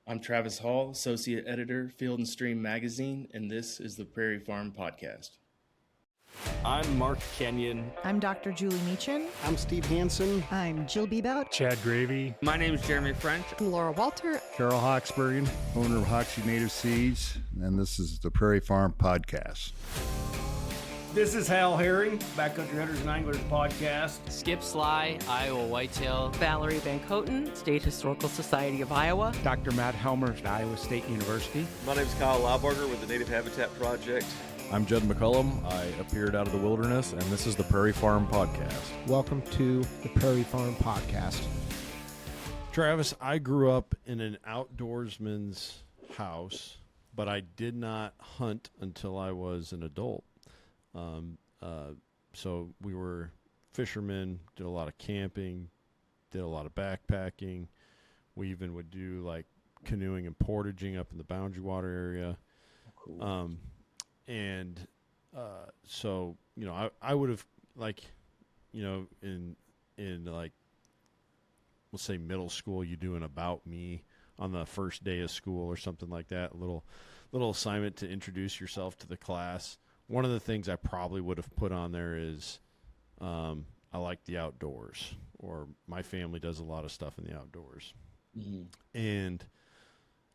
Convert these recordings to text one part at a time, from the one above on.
I'm Travis Hall, Associate Editor, Field and Stream Magazine, and this is the Prairie Farm Podcast. I'm Mark Kenyon. I'm Dr. Julie Meechin. I'm Steve Hansen. I'm Jill Bebout. Chad Gravy. My name is Jeremy French. I'm Laura Walter. Carol Hawksbergen, owner of Hoxie Native Seeds, and this is the Prairie Farm Podcast. This is Hal Herring, Backcountry Hunters and Anglers Podcast. Skip Sly, Iowa Whitetail. Valerie Van Coten, State Historical Society of Iowa. Dr. Matt Helmer at Iowa State University. My name is Kyle Laubarger with the Native Habitat Project. I'm Judd McCullum. I appeared out of the wilderness, and this is the Prairie Farm Podcast. Welcome to the Prairie Farm Podcast. Travis, I grew up in an outdoorsman's house, but I did not hunt until I was an adult. So we were fishermen, did a lot of camping, did a lot of backpacking. We even would do like canoeing and portaging up in the Boundary Water area. Cool. So, you know, I would have, like, you know, in like, we'll say middle school, you do an about me on the first day of school or something like that, a little assignment to introduce yourself to the class. One of the things I probably would have put on there is I like the outdoors, or my family does a lot of stuff in the outdoors. Mm-hmm. And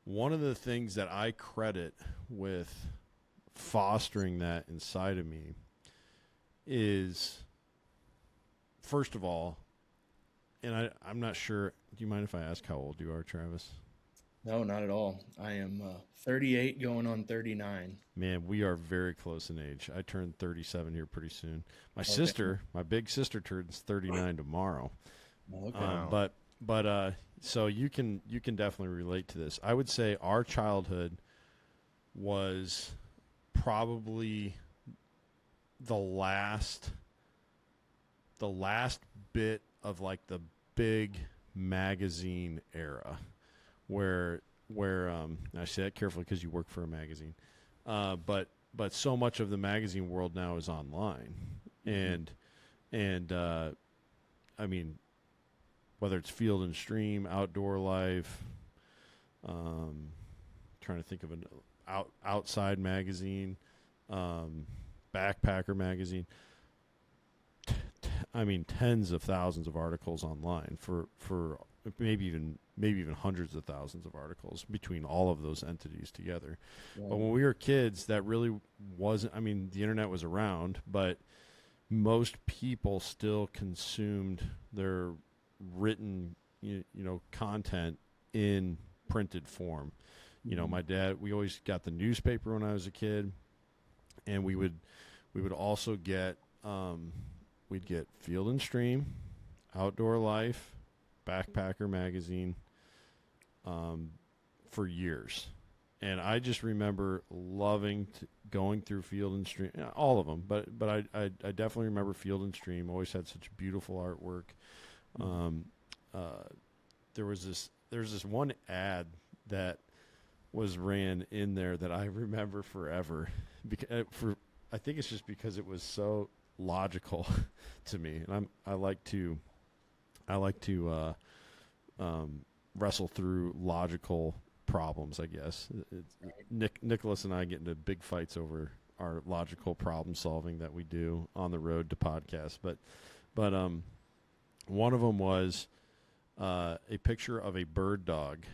one of the things that I credit with fostering that inside of me is, first of all, and I'm not sure, do you mind if I ask how old you are, Travis? No, not at all. I am 38 going on 39. Man, we are very close in age. I turned 37 here pretty soon. My sister, my big sister, turns 39 tomorrow. Okay. But so you can definitely relate to this. I would say our childhood was probably the last bit of like the big magazine era, where I say that carefully because you work for a magazine, but so much of the magazine world now is online, and I mean, whether it's Field and Stream, Outdoor Life, trying to think of an outside magazine, Backpacker magazine. I mean, tens of thousands of articles online for maybe even hundreds of thousands of articles between all of those entities together. Yeah. But when we were kids, that really wasn't, I mean, the internet was around, but most people still consumed their written, content in printed form. Mm-hmm. You know, my dad, we always got the newspaper when I was a kid, and we would also get, we'd get Field and Stream, Outdoor Life, Backpacker magazine, for years. And I just remember loving going through Field and Stream, all of them, but I definitely remember Field and Stream. Always had such beautiful artwork. There was this one ad that was ran in there that I remember forever, I think it's just because it was so logical to me, and I like to wrestle through logical problems, I guess. Nicholas and I get into big fights over our logical problem solving that we do on the road to podcasts, but one of them was a picture of a bird dog,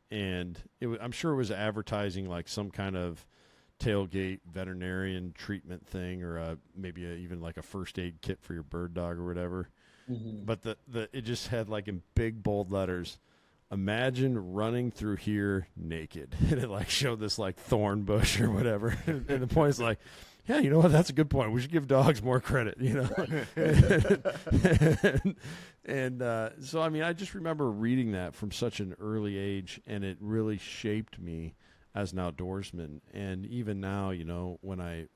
and I'm sure it was advertising like some kind of tailgate veterinarian treatment thing, or maybe even like a first aid kit for your bird dog or whatever. Mm-hmm. But it just had like in big bold letters, "Imagine running through here naked," and it like showed this like thorn bush or whatever. And the point is like, yeah, you know what? That's a good point. We should give dogs more credit, you know. and so I mean, I just remember reading that from such an early age, and it really shaped me as an outdoorsman. And even now, you know, when I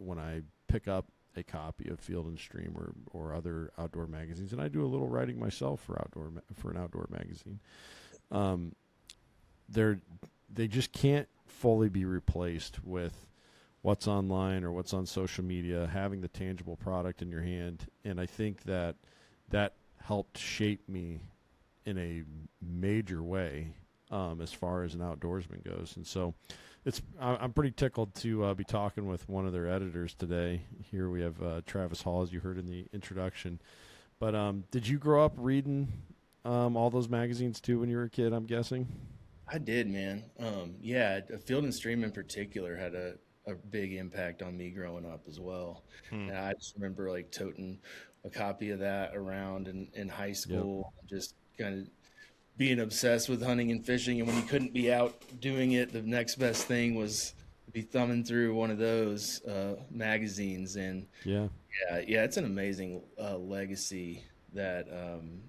pick up a copy of Field and Stream or other outdoor magazines, and I do a little writing myself for an outdoor magazine, they just can't fully be replaced with what's online or what's on social media, having the tangible product in your hand. And I think that helped shape me in a major way as far as an outdoorsman goes. And so I'm pretty tickled to be talking with one of their editors today. Here we have Travis Hall, as you heard in the introduction. But did you grow up reading all those magazines too when you were a kid, I'm guessing? I did, man. Yeah, Field and Stream in particular had a big impact on me growing up as well. And I just remember like toting a copy of that around in high school, just kind of being obsessed with hunting and fishing. And when you couldn't be out doing it, the next best thing was to be thumbing through one of those magazines. And yeah, it's an amazing legacy that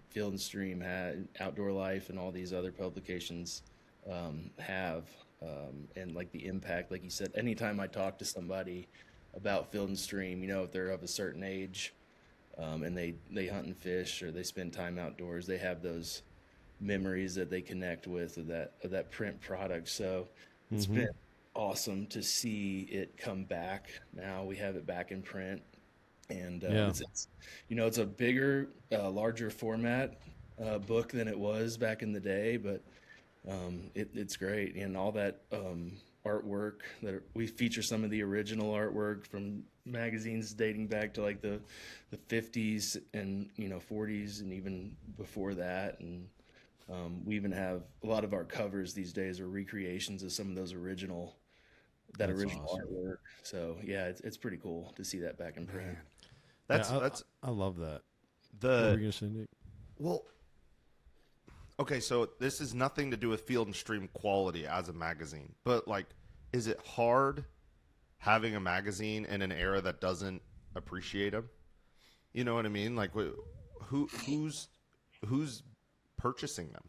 Field and Stream had, Outdoor Life, and all these other publications have. And like the impact, like you said, anytime I talk to somebody about Field and Stream, if they're of a certain age and they hunt and fish or they spend time outdoors, they have those memories that they connect with of that print product. So it's been awesome to see it come back. Now we have it back in print, and it's a bigger, larger format book than it was back in the day, but it's great. And all that artwork that we feature, some of the original artwork from magazines dating back to like the 50s and 40s and even before that. And we even have a lot of our covers these days are recreations of some of those original awesome artwork. So yeah, it's pretty cool to see that back in print. I love that. What were you gonna say, Nick? Well, okay, so this is nothing to do with Field and Stream quality as a magazine, but like, is it hard having a magazine in an era that doesn't appreciate them? You know what I mean? Like, who's purchasing them?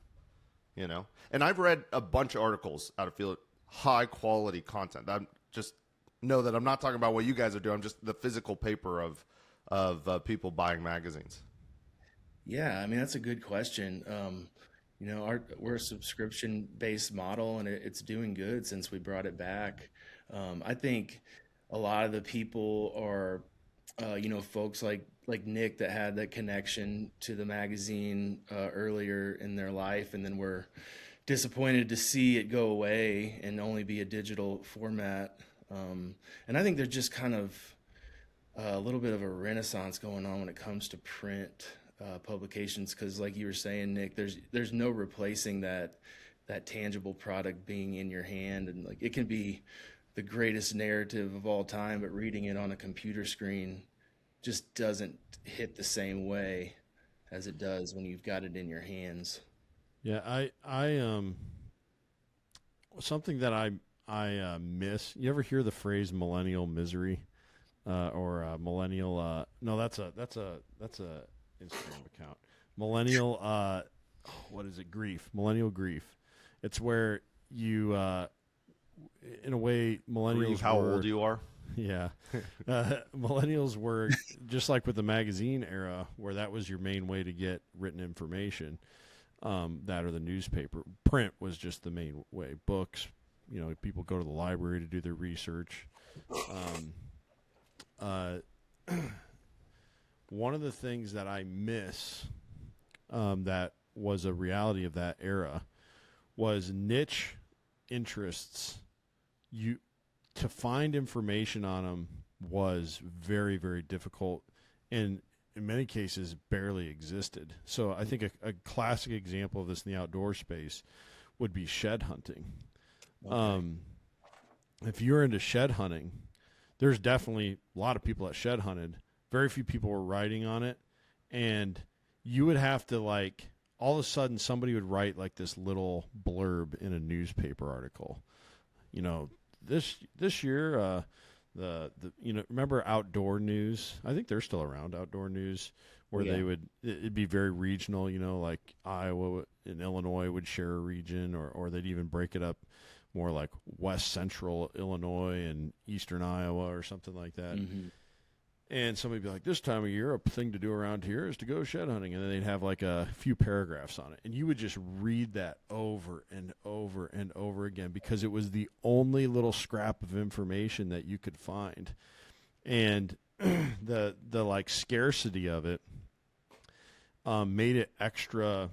And I've read a bunch of articles out of Field, high quality content. I'm just know that I'm not talking about what you guys are doing. I'm just the physical paper of people buying magazines. Yeah, I mean, that's a good question. We're a subscription-based model, and it's doing good since we brought it back. I think a lot of the people are, folks like Nick that had that connection to the magazine earlier in their life, and then were disappointed to see it go away and only be a digital format. And I think there's just kind of a little bit of a renaissance going on when it comes to print publications, because like you were saying, Nick, there's no replacing that tangible product being in your hand. And like, it can be the greatest narrative of all time, but reading it on a computer screen just doesn't hit the same way as it does when you've got it in your hands. Yeah, I something that I miss. You ever hear the phrase millennial misery or millennial? No, that's a Instagram account. Millennial, what is it? Grief. Millennial grief. It's where you, in a way, millennials. Grieve how old you are. Yeah, millennials were just like with the magazine era, where that was your main way to get written information. That or the newspaper. Print was just the main way. Books, people go to the library to do their research. One of the things that I miss that was a reality of that era was niche interests. To find information on them was very, very difficult, and in many cases barely existed. So I think a classic example of this in the outdoor space would be shed hunting. Okay. If you're into shed hunting, there's definitely a lot of people that shed hunted. Very few people were writing on it, and you would have to all of a sudden somebody would write like this little blurb in a newspaper article. This year, remember Outdoor News? I think they're still around, Outdoor News, where it'd be very regional, like Iowa and Illinois would share a region, or they'd even break it up more like West Central Illinois and Eastern Iowa or something like that. Mm-hmm. And somebody would be like, this time of year, a thing to do around here is to go shed hunting. And then they'd have like a few paragraphs on it. And you would just read that over and over and over again, because it was the only little scrap of information that you could find. And the scarcity of it made it extra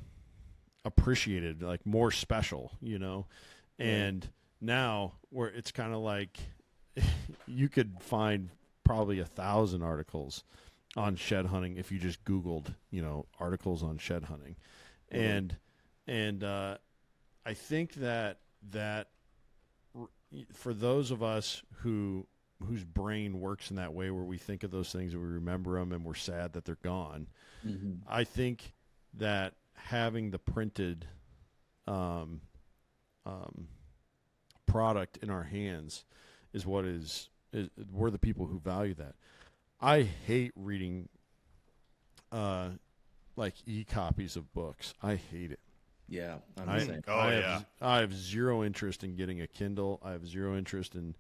appreciated, like more special, and now where it's kind of like you could find probably 1,000 articles on shed hunting if you just Googled, articles on shed hunting. And I think that for those of us whose brain works in that way, where we think of those things and we remember them and we're sad that they're gone, I think that having the printed product in our hands is we're the people who value that. I hate reading like e-copies of books. I hate it. Yeah, I have zero interest in getting a Kindle. I have zero interest in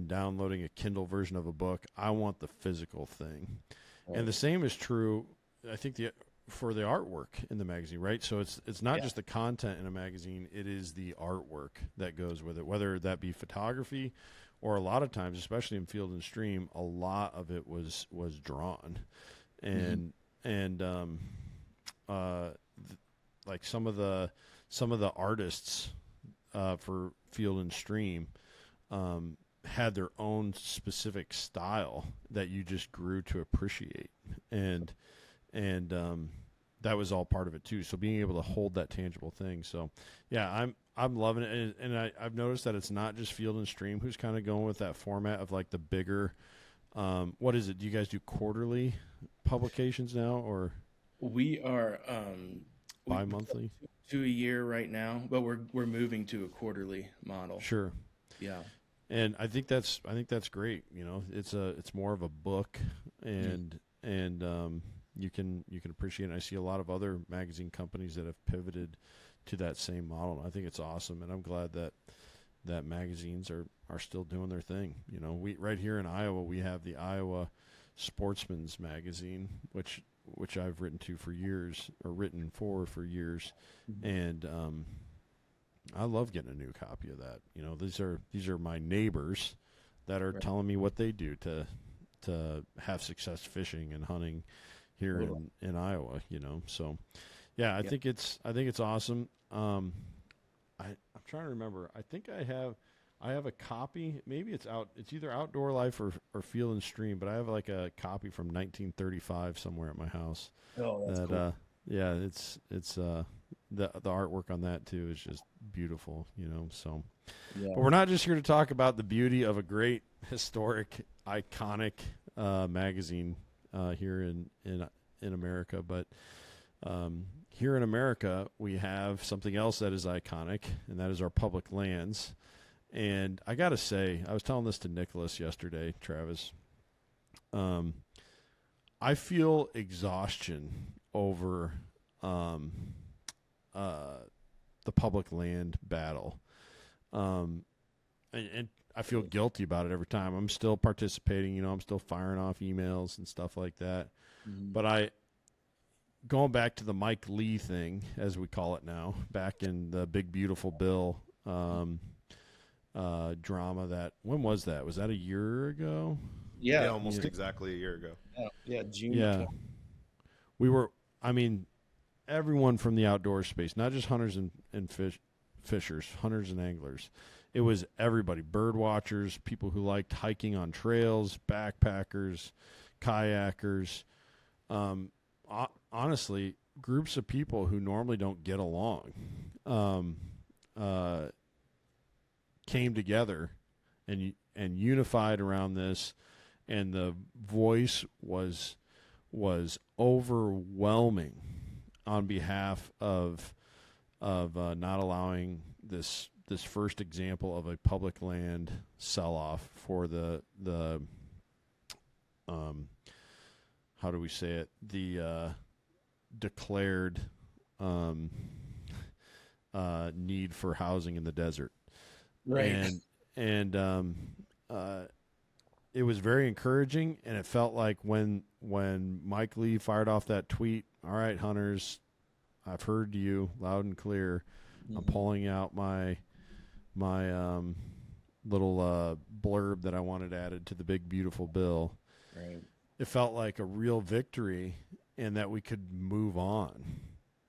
downloading a Kindle version of a book. I want the physical thing. Right. And the same is true, I think, for the artwork in the magazine, right? So it's not just the content in a magazine, it is the artwork that goes with it, whether that be photography or a lot of times, especially in Field and Stream, a lot of it was drawn. And like some of the artists for Field and Stream had their own specific style that you just grew to appreciate, and that was all part of it too. So being able to hold that tangible thing. So yeah, I'm loving it, and I've noticed that it's not just Field and Stream who's kind of going with that format of like the bigger. What is it? Do you guys do quarterly publications now, or we are bi-monthly? To a year right now, but we're moving to a quarterly model. Sure. Yeah. And I think that's great. It's more of a book, and you can appreciate it. I see a lot of other magazine companies that have pivoted to that same model. And I think it's awesome, and I'm glad that magazines are still doing their thing. We right here in Iowa, we have the Iowa Sportsman's Magazine, which I've written for years, and I love getting a new copy of that. These are my neighbors that are telling me what they do to have success fishing and hunting here in Iowa. So yeah, I think it's awesome. I'm trying to remember. I think I have a copy. Maybe it's either Outdoor Life or Field and Stream, but I have like a copy from 1935 somewhere at my house. Oh, that's cool. Yeah, it's the artwork on that too is just beautiful, so. Yeah. But we're not just here to talk about the beauty of a great, historic, iconic magazine here in America, but here in America we have something else that is iconic, and that is our public lands. And I got to say, I was telling this to Nicholas yesterday, Travis. I feel exhaustion over the public land battle. And I feel guilty about it every time. I'm still participating, I'm still firing off emails and stuff like that. Mm-hmm. But going back to the Mike Lee thing, as we call it now, back in the Big Beautiful Bill drama, when was that? Was that a year ago? Yeah, almost exactly a year ago. Yeah, June. Yeah. We were, everyone from the outdoor space, not just hunters and fishers, hunters and anglers. It was everybody, bird watchers, people who liked hiking on trails, backpackers, kayakers. Honestly, groups of people who normally don't get along came together and unified around this, and the voice was overwhelming on behalf of not allowing this first example of a public land sell-off for the how do we say it, the declared need for housing in the desert. Right. And it was very encouraging, and it felt like when Mike Lee fired off that tweet, all right, hunters, I've heard you loud and clear. Mm-hmm. I'm pulling out my little blurb that I wanted added to the Big Beautiful Bill. Right. It felt like a real victory, and that we could move on.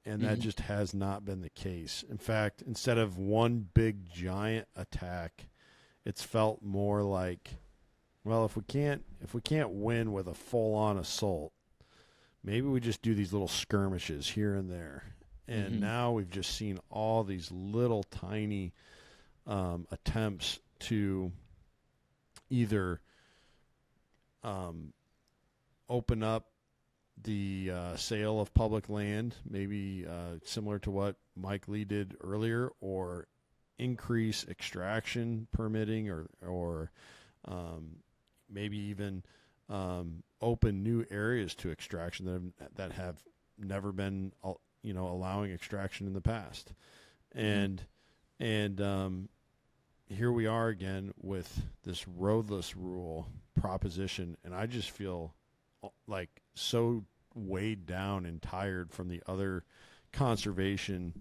And that just has not been the case. In fact, instead of one big giant attack, it's felt more like, well, if we can't win with a full-on assault, maybe we just do these little skirmishes here and there. And now we've just seen all these little tiny attempts to either open up the sale of public land, maybe similar to what Mike Lee did earlier, or increase extraction permitting, or maybe even open new areas to extraction that have never been, allowing extraction in the past. And here we are again with this roadless rule proposition, and I just feel like so weighed down and tired from the other conservation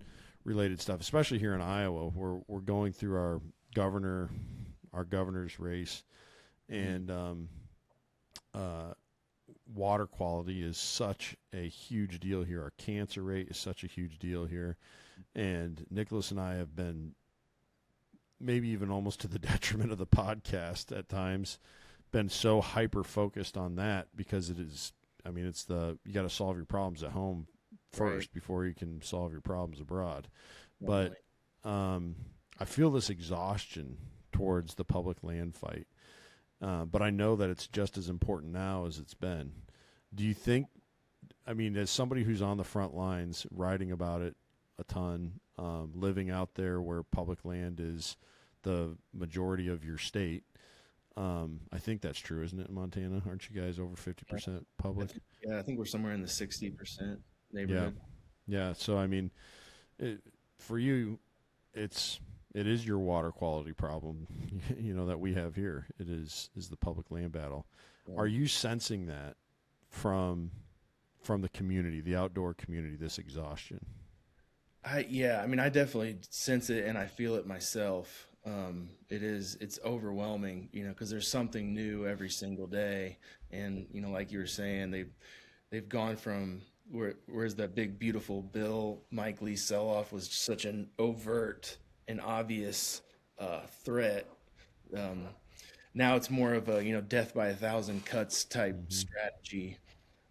related stuff, especially here in Iowa, where we're going through our governor's race, and water quality is such a huge deal here. Our cancer rate is such a huge deal here, and Nicholas and I have been, maybe even almost to the detriment of the podcast at times, been so hyper focused on that, because it is, you got to solve your problems at home first before you can solve your problems abroad. But I feel this exhaustion towards the public land fight. But I know that it's just as important now as it's been. Do you think, as somebody who's on the front lines, writing about it a ton, living out there where public land is the majority of your state, I think that's true, isn't it, in Montana? Aren't you guys over 50% public? I think we're somewhere in the 60% neighborhood. Yeah. So, for you, it is your water quality problem, that we have here. It is the public land battle. Yeah. Are you sensing that from the community, the outdoor community, this exhaustion? I definitely sense it, and I feel it myself. It's overwhelming, because there's something new every single day. And, like you were saying, they've gone from where's that big, beautiful bill Mike Lee sell-off was such an overt and obvious threat. Now it's more of a, death by 1,000 cuts type strategy.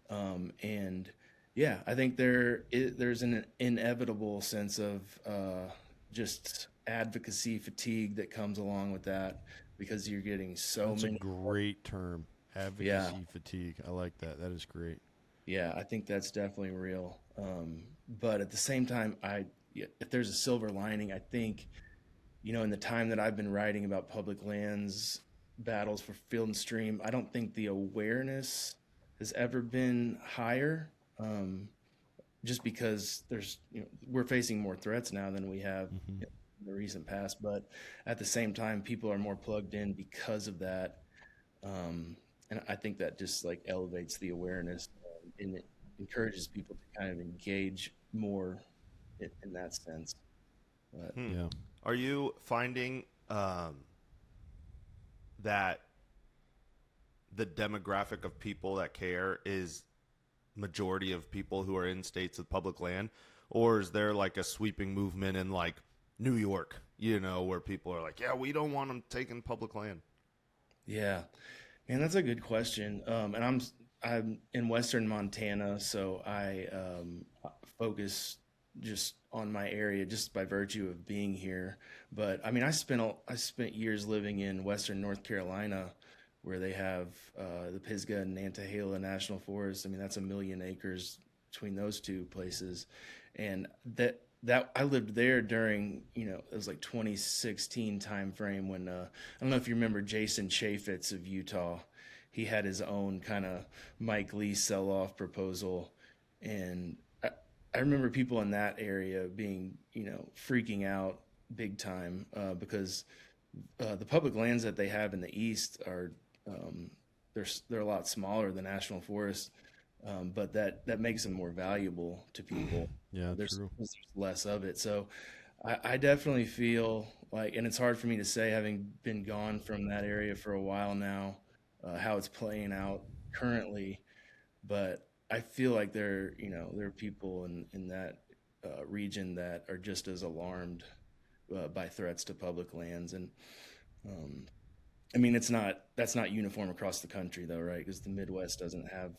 And yeah, I think there's an inevitable sense of just advocacy fatigue that comes along with that, because you're getting That's a great term, advocacy fatigue. I like that. That is great. Yeah, I think that's definitely real. But at the same time, if there's a silver lining, I think, in the time that I've been writing about public lands battles for field and stream, I don't think the awareness has ever been higher. Just because we're facing more threats now than we have in the recent past, but at the same time, people are more plugged in because of that. And I think that just elevates the awareness, and it encourages people to kind of engage more in that sense. But, yeah. Are you finding that the demographic of people that care is majority of people who are in states with public land, or is there a sweeping movement in New York, where people are yeah, we don't want them taking public land? Yeah, man, that's a good question. And I'm in Western Montana, so I focus just on my area just by virtue of being here. But I spent years living in Western North Carolina, where they have the Pisgah and Nantahala National Forest. That's 1 million acres between those two places. And that I lived there during, it was 2016 time frame when, I don't know if you remember Jason Chaffetz of Utah. He had his own kind of Mike Lee sell-off proposal. And I remember people in that area being, freaking out big time because the public lands that they have in the east are, they're a lot smaller than national forests, but that makes them more valuable to people. Yeah, there's true. less of it. So I definitely feel and it's hard for me to say, having been gone from that area for a while now, how it's playing out currently, but I feel like there are people in that region that are just as alarmed by threats to public lands. And I mean, that's not uniform across the country though, right? Because the Midwest doesn't have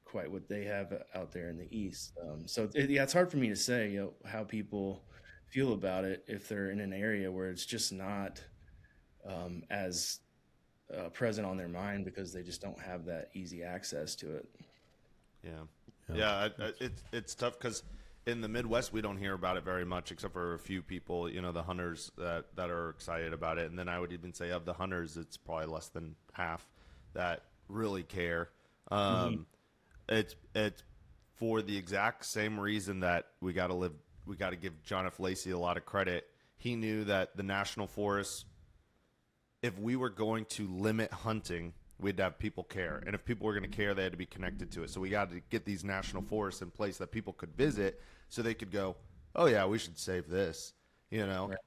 quite what they have out there in the East. It's hard for me to say, how people feel about it if they're in an area where it's just not as present on their mind because they just don't have that easy access to it. It's tough because in the Midwest we don't hear about it very much, except for a few people, the hunters that are excited about it. And then I would even say of the hunters, it's probably less than half that really care. It's for the exact same reason that we got to give John F. Lacey a lot of credit. He knew that the national forests, if we were going to limit hunting, we'd have people care. And if people were going to care, they had to be connected to it. So we got to get these national forests in place that people could visit so they could go, oh, yeah, we should save this, Right.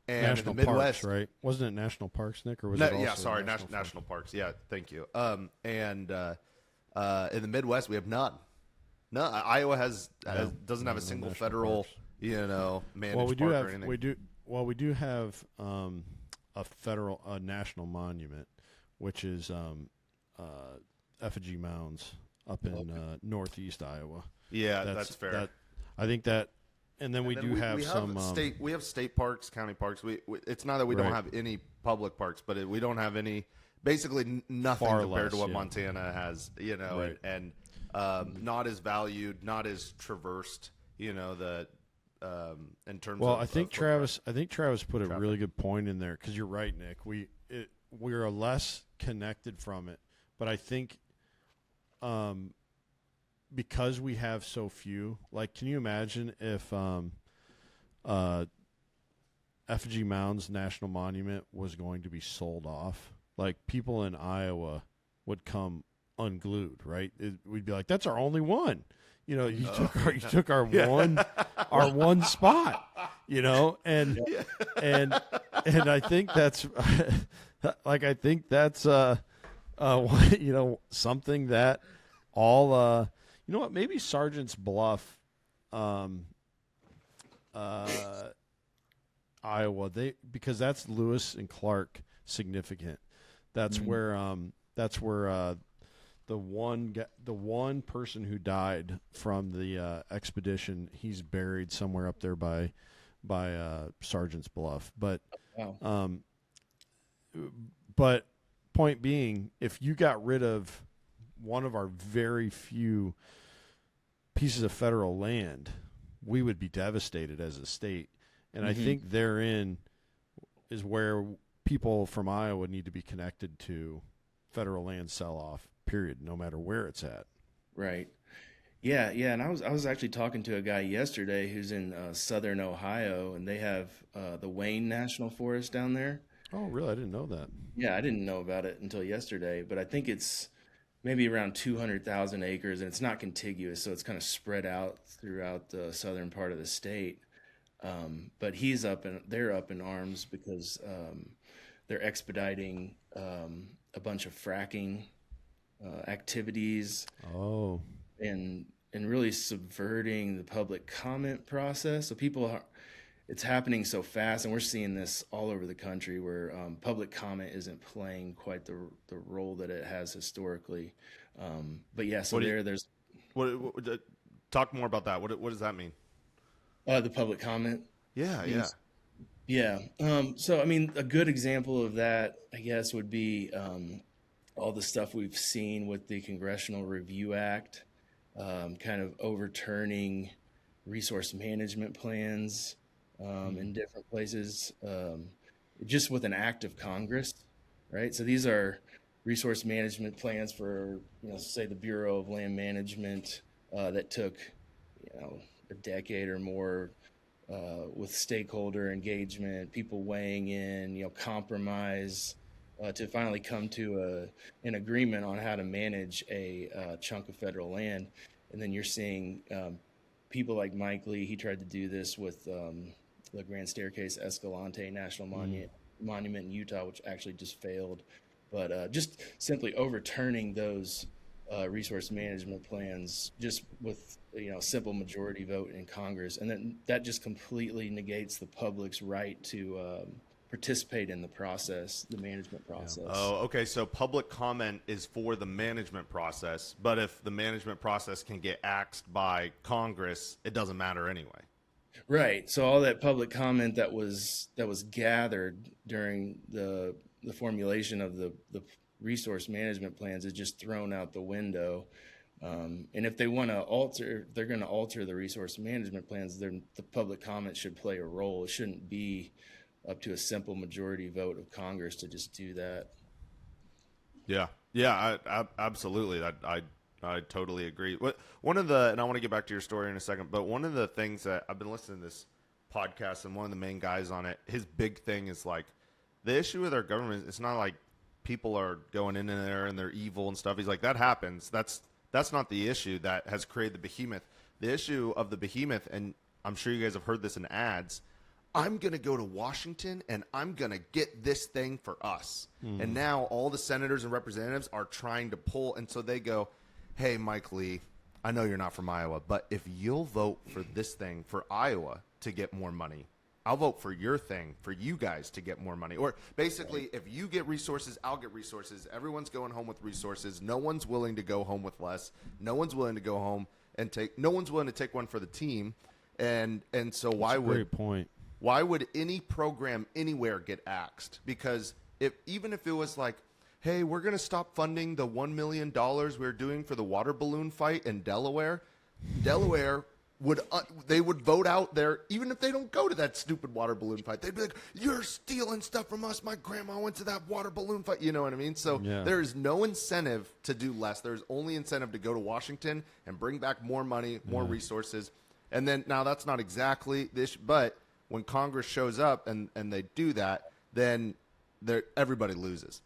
And national in the Midwest, parks, right? Wasn't it national parks, Nick? Or was it also yeah, sorry, national parks. Yeah, thank you. In the Midwest, we have none. No, Iowa doesn't have a single federal, managed park or anything. We do have a national monument, which is effigy mounds up in northeast Iowa. Yeah, that's fair. I think that, and then we have some state parks, county parks. It's not that we don't have any public parks, but we don't have any. Basically, nothing compared to what Montana has. And not as valued, not as traversed. In terms. Well, I think Travis put a really good point in there because you're right, Nick. We're less connected from it, but I think, because we have so few. Like, can you imagine if Effigy Mounds National Monument was going to be sold off? Like, people in Iowa would come unglued, right? We'd be like, "That's our only one." You took our one spot, and I think that's something that all maybe Sergeant's Bluff, Iowa, because that's Lewis and Clark significant. That's where the one person who died from the expedition, he's buried somewhere up there by Sergeant's Bluff. But but point being, if you got rid of one of our very few pieces of federal land, we would be devastated as a state. And I think therein is where people from Iowa need to be connected to federal land sell-off, period, no matter where it's at. Right. Yeah. And I was actually talking to a guy yesterday who's in southern Ohio, and they have the Wayne National Forest down there. Oh, really? I didn't know that. Yeah, I didn't know about it until yesterday, but I think it's maybe around 200,000 acres, and it's not contiguous, so it's kind of spread out throughout the southern part of the state. But they're up in arms because they're expediting a bunch of fracking activities. Oh, and really subverting the public comment process. So it's happening so fast, and we're seeing this all over the country where public comment isn't playing quite the role that it has historically. But yeah, so there's. Talk more about that. What does that mean? The public comment. Yeah. So I mean, a good example of that, I guess, would be all the stuff we've seen with the Congressional Review Act, kind of overturning resource management plans in different places, just with an act of Congress, right? So these are resource management plans for, say the Bureau of Land Management that took, a decade or more with stakeholder engagement, people weighing in, compromise, to finally come to an agreement on how to manage a chunk of federal land. And then you're seeing people like Mike Lee. He tried to do this with the Grand Staircase Escalante National Monument in Utah, which actually just failed. But just simply overturning those resource management plans just with simple majority vote in Congress, and then that just completely negates the public's right to participate in the process, the management process. Oh, okay. So public comment is for the management process, but if the management process can get axed by Congress, it doesn't matter anyway. Right. So all that public comment that was gathered during the formulation of the resource management plans is just thrown out the window. And if they want to they're going to alter the resource management plans, then the public comment should play a role. It shouldn't be up to a simple majority vote of Congress to just do that. Yeah, I absolutely. I totally agree. And I want to get back to your story in a second, but one of the things that I've been listening to this podcast, and one of the main guys on it, his big thing is like the issue with our government. It's not like people are going in there and they're evil and stuff. He's like, that happens. That's not the issue that has created the behemoth. The issue of the behemoth, and I'm sure you guys have heard this in ads, I'm going to go to Washington and I'm going to get this thing for us. And now all the senators and representatives are trying to pull. And so they go, hey, Mike Lee, I know you're not from Iowa, but if you'll vote for this thing for Iowa to get more money, I'll vote for your thing for you guys to get more money. Or basically, if you get resources, I'll get resources. Everyone's going home with resources. No one's willing to go home with less. No one's willing to go home and no one's willing to take one for the team. And so Great point. Why would any program anywhere get axed? Because even if it was like, hey, we're going to stop funding the $1 million we're doing for the water balloon fight in Delaware they would vote out there, even if they don't go to that stupid water balloon fight. They'd be like, you're stealing stuff from us. My grandma went to that water balloon fight. You know what I mean? So there is no incentive to do less. There's only incentive to go to Washington and bring back more money, more resources. And then now that's not exactly this, but when Congress shows up and they do that, then everybody loses.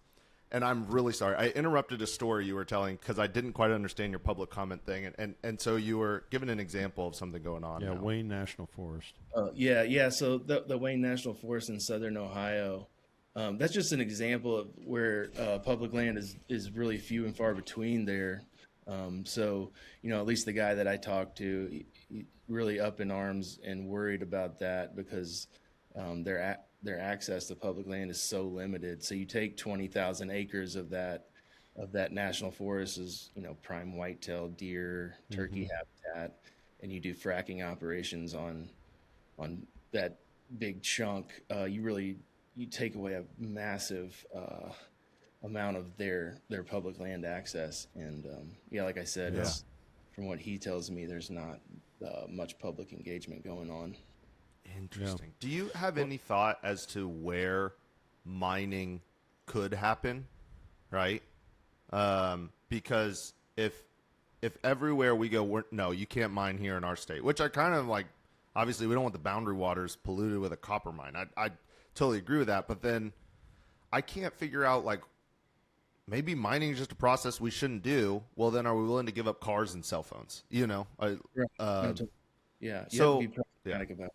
And I'm really sorry. I interrupted a story you were telling because I didn't quite understand your public comment thing. And so you were giving an example of something going on. Yeah, now. Wayne National Forest. Yeah. So the Wayne National Forest in southern Ohio, that's just an example of where public land is really few and far between there. So, at least the guy that I talked to, he really up in arms and worried about that because their access to public land is so limited. So you take 20,000 acres of that national forest is, prime whitetail, deer, turkey habitat, and you do fracking operations on that big chunk. You take away a massive amount of their public land access. And like I said, it's, from what he tells me, there's not much public engagement going on. Interesting. Yeah. Do you have any thought as to where mining could happen? Right? Because if everywhere we go, no, you can't mine here in our state, which I kind of like. Obviously, we don't want the boundary waters polluted with a copper mine. I totally agree with that. But then I can't figure out, like, maybe mining is just a process we shouldn't do. Well, then are we willing to give up cars and cell phones? You have to be pragmatic about it.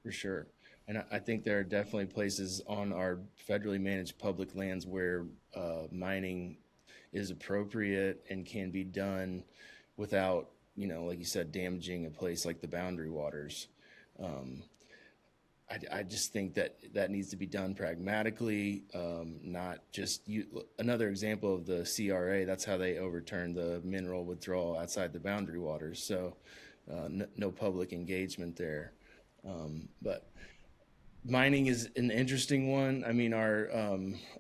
For sure. And I think there are definitely places on our federally managed public lands where mining is appropriate and can be done without, like you said, damaging a place like the boundary waters. I just think that needs to be done pragmatically, not just another example of the CRA. That's how they overturned the mineral withdrawal outside the boundary waters. So no public engagement there. But mining is an interesting one. I mean, our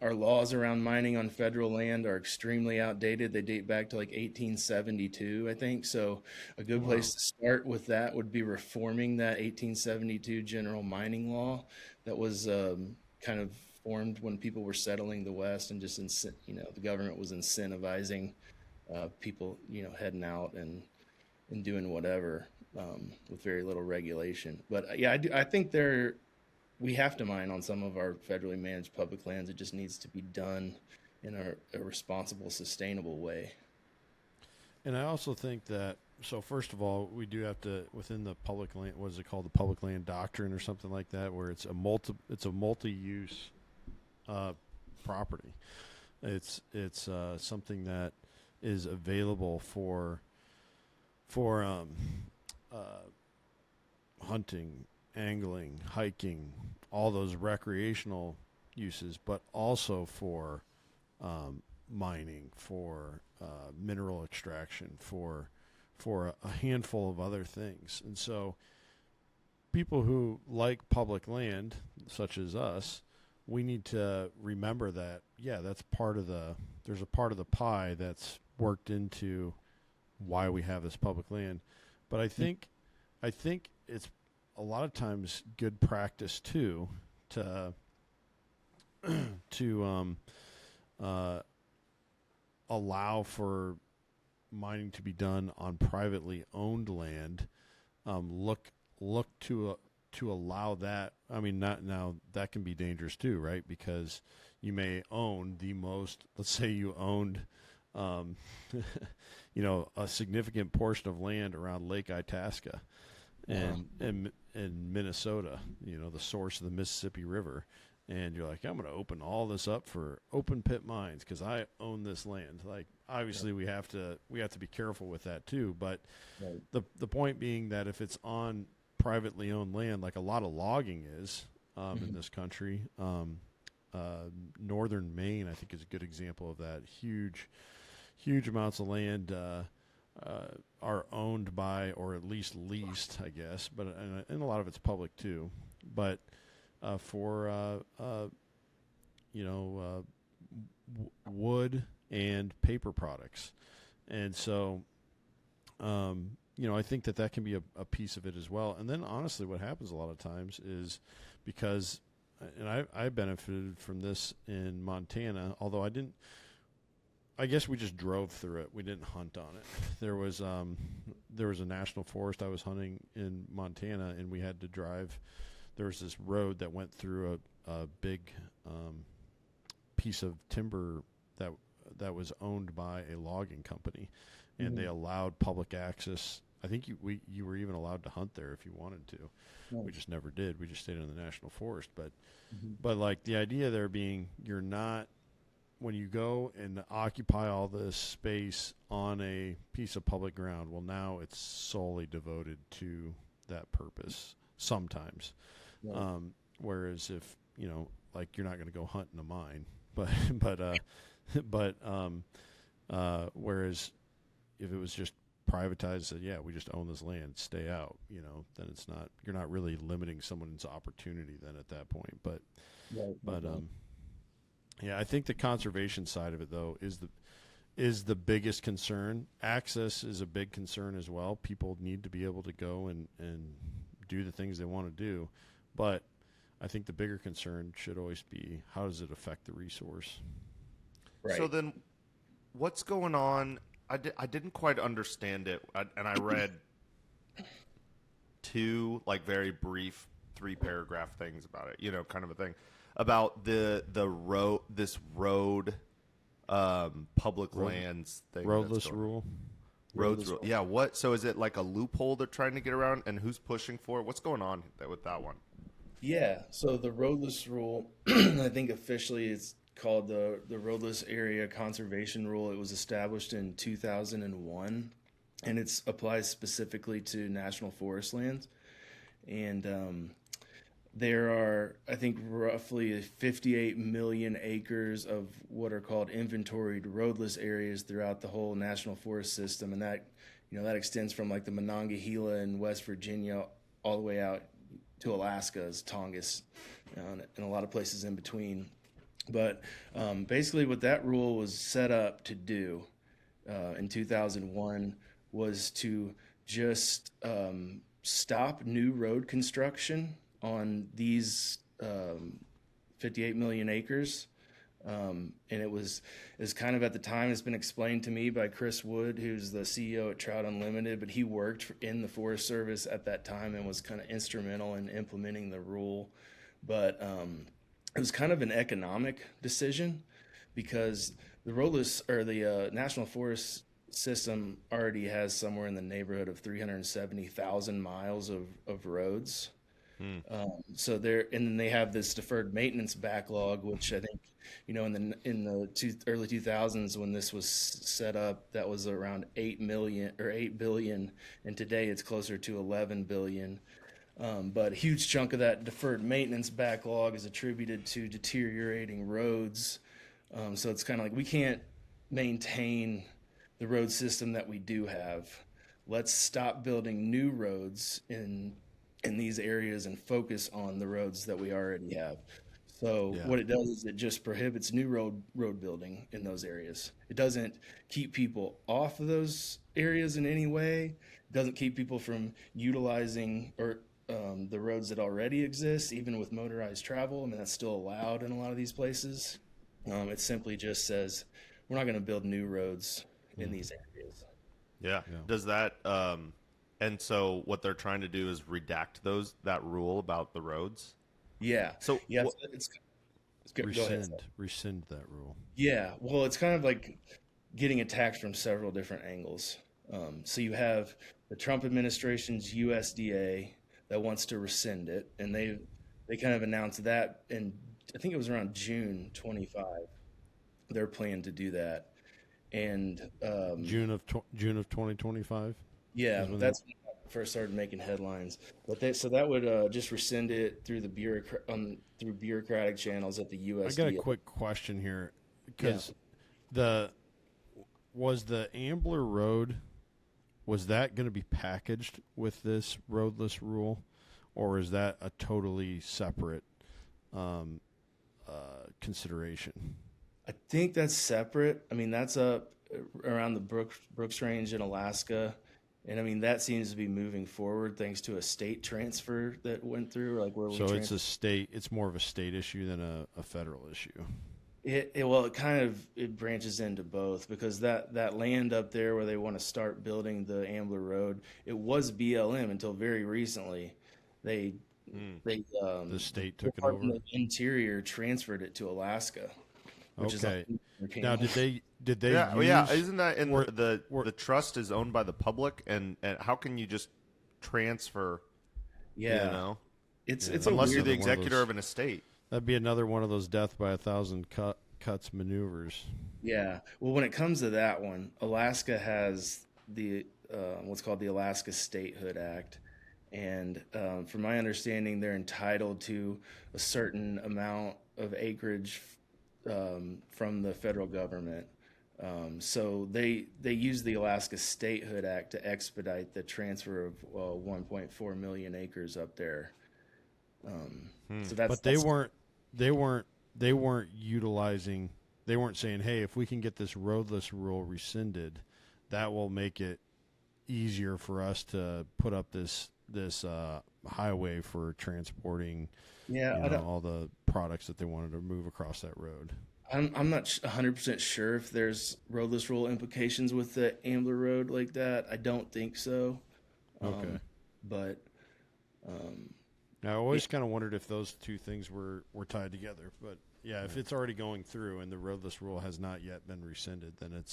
laws around mining on federal land are extremely outdated. They date back to like 1872, I think. So a good place to start with that would be reforming that 1872 general mining law that was kind of formed when people were settling the West, and just the government was incentivizing people heading out and doing whatever. With very little regulation. But I think we have to mine on some of our federally managed public lands. It just needs to be done in a responsible, sustainable way. And I also think that, so first of all, we do have to, within the public land, what is it called, the public land doctrine or something like that, where it's a multi-use property. It's something that is available for hunting, angling, hiking, all those recreational uses, but also for mining, for mineral extraction, for a handful of other things. And so people who like public land, such as us, we need to remember that, that's there's a part of the pie that's worked into why we have this public land. But I think it's a lot of times good practice too to allow for mining to be done on privately owned land. Look to allow that. I mean, not now, that can be dangerous too, right? Because you may own let's say you owned a significant portion of land around Lake Itasca and in Minnesota, the source of the Mississippi River. And you're like, I'm going to open all this up for open pit mines because I own this land. Like, obviously, we have to be careful with that too. But the point being that if it's on privately owned land, like a lot of logging is in this country, northern Maine, I think, is a good example of that. Huge amounts of land are owned by, or at least leased, I guess. But and a lot of it's public too. But for wood and paper products. And so, I think that can be a piece of it as well. And then honestly, what happens a lot of times is because, and I benefited from this in Montana, although I guess we just drove through it. We didn't hunt on it. There was a national forest I was hunting in Montana, and we had to drive. There was this road that went through a big piece of timber that was owned by a logging company, and they allowed public access. I think you were even allowed to hunt there if you wanted to. We just never did. We just stayed in the national forest. But like the idea there being, you're not, when you go and occupy all this space on a piece of public ground, well, now it's solely devoted to that purpose sometimes. Whereas if, like, you're not going to go hunt in a mine, whereas if it was just privatized, said, we just own this land, stay out, then it's not, you're not really limiting someone's opportunity then at that point. I think the conservation side of it though is the biggest concern. Access is a big concern as well. People need to be able to go and do the things they want to do. But I think the bigger concern should always be, how does it affect the resource? Right. So then what's going on? I didn't quite understand it. And I read two very brief 3-paragraph things about it, kind of a thing about the road, this road, public lands thing. Roadless rule. Roads rule. Yeah. What? So is it like a loophole they're trying to get around, and who's pushing for it? What's going on with that one? Yeah. So the roadless rule, I think officially it's called the Roadless Area Conservation Rule. It was established in 2001, and it applies specifically to national forest lands. And there are, I think, roughly 58 million acres of what are called inventoried roadless areas throughout the whole national forest system, and that extends from like the Monongahela in West Virginia all the way out to Alaska's Tongass, and a lot of places in between. But basically, what that rule was set up to do in 2001 was to just stop new road construction on these 58 million acres. And it was kind of, at the time, it's been explained to me by Chris Wood, who's the CEO at Trout Unlimited, but he worked in the Forest Service at that time and was kind of instrumental in implementing the rule. But it was kind of an economic decision, because the roadless, or the National Forest system already has somewhere in the neighborhood of 370,000 miles of roads. So and then they have this deferred maintenance backlog, which I think, in the early 2000s when this was set up, that was around 8 billion, and today it's closer to 11 billion. But a huge chunk of that deferred maintenance backlog is attributed to deteriorating roads. So it's kind of like we can't maintain the road system that we do have. Let's stop building new roads in these areas and focus on the roads that we already have. So what it does is it just prohibits new road building in those areas. It doesn't keep people off of those areas in any way. It doesn't keep people from utilizing the roads that already exist, even with motorized travel. I mean, that's still allowed in a lot of these places. It simply just says we're not going to build new roads in these areas. Yeah. Does that and so what they're trying to do is redact that rule about the roads? Yeah. So it's good. Rescind that rule. Yeah. Well, it's kind of like getting attacked from several different angles. So you have the Trump administration's USDA that wants to rescind it, and they kind of announced that in, I think it was around June 25. Their plan to do that, and June of 2025. Yeah, that's when I first started making headlines. But that would just rescind it through the bureaucratic channels at the USDA. I got a quick question here, because was the Ambler Road, was that going to be packaged with this roadless rule, or is that a totally separate consideration? I think that's separate. I mean, that's up around the Brooks Range in Alaska. And I mean, that seems to be moving forward thanks to a state transfer that went through. It's more of a state issue than a federal issue. It branches into both, because that land up there where they want to start building the Ambler Road, it was BLM until very recently. The state took it over. Department of Interior transferred it to Alaska. Okay. Now, did they? Isn't that in the trust is owned by the public, and how can you just transfer? Yeah, it's unless you're the executor of an estate. That'd be another one of those death by 1,000 cuts maneuvers. Yeah. Well, when it comes to that one, Alaska has the what's called the Alaska Statehood Act, and from my understanding, they're entitled to a certain amount of acreage from the federal government. So they use the Alaska Statehood Act to expedite the transfer of 1.4 million acres up there. So but they weren't utilizing. They weren't saying, "Hey, if we can get this roadless rule rescinded, that will make it easier for us to put up this highway for transporting." All the products that they wanted to move across that road. I'm not 100% sure if there's roadless rule implications with the Ambler Road like that. I don't think so. Okay. But now I always kind of wondered if those two things were tied together. But yeah, if it's already going through and the roadless rule has not yet been rescinded, then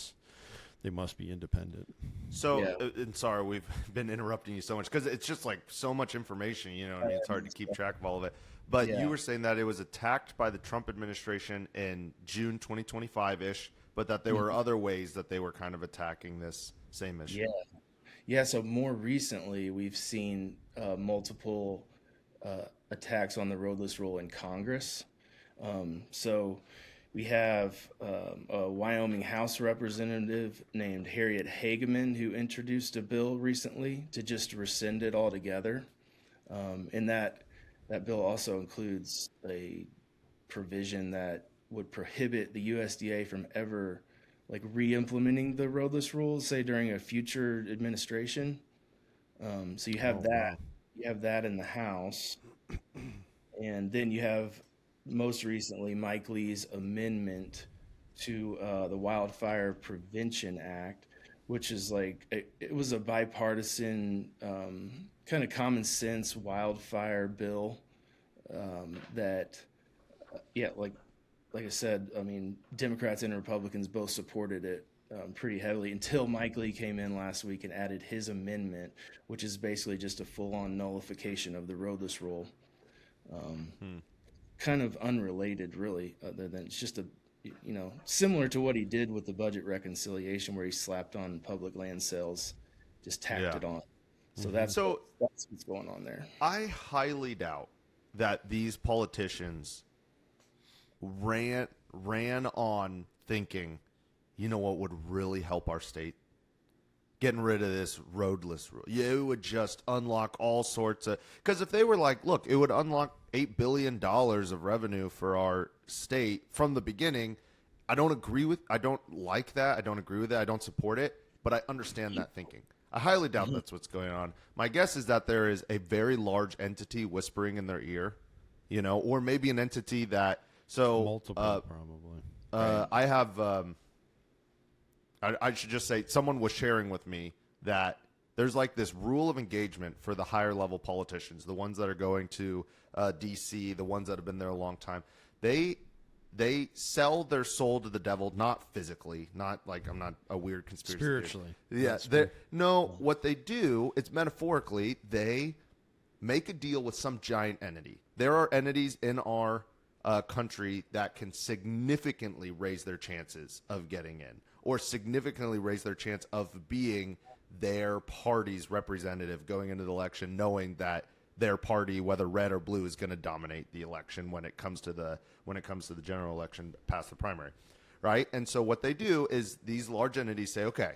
they must be independent. So, and sorry, we've been interrupting you so much because it's just like so much information, I mean, it's hard to keep track of all of it. But you were saying that it was attacked by the Trump administration in June 2025-ish, but that there were other ways that they were kind of attacking this same issue. Yeah. So more recently, we've seen multiple attacks on the roadless rule in Congress. So we have a Wyoming House representative named Harriet Hageman who introduced a bill recently to just rescind it altogether. And that bill also includes a provision that would prohibit the USDA from ever re-implementing the roadless rules, say during a future administration. So you have that. Wow. You have that in the House, and then you have most recently Mike Lee's amendment to the Wildfire Prevention Act, which is it was a bipartisan kind of common sense wildfire bill that like I said, I mean, Democrats and Republicans both supported it pretty heavily until Mike Lee came in last week and added his amendment, which is basically just a full-on nullification of the roadless rule. Kind of unrelated, really, other than it's just similar to what he did with the budget reconciliation, where he slapped on public land sales, just tacked it on. So that's what's going on there. I highly doubt that these politicians ran on thinking, you know what would really help our state? Getting rid of this roadless rule. Yeah, it would just unlock all sorts of... Because if they were like, look, it would unlock $8 billion of revenue for our state from the beginning, I don't like that. I don't agree with it. I don't support it. But I understand that thinking. I highly doubt that's what's going on. My guess is that there is a very large entity whispering in their ear, or maybe an entity that... So, multiple, probably. I have... I should just say, someone was sharing with me that there's like this rule of engagement for the higher level politicians, the ones that are going to D.C., the ones that have been there a long time. They sell their soul to the devil, not physically, not like I'm not a weird conspiracy Spiritually. theorist. Yeah. What they do, it's metaphorically, they make a deal with some giant entity. There are entities in our country that can significantly raise their chances of getting in, or significantly raise their chance of being their party's representative going into the election, knowing that their party, whether red or blue, is going to dominate the election when it comes to the general election past the primary, right? And so what they do is these large entities say, okay,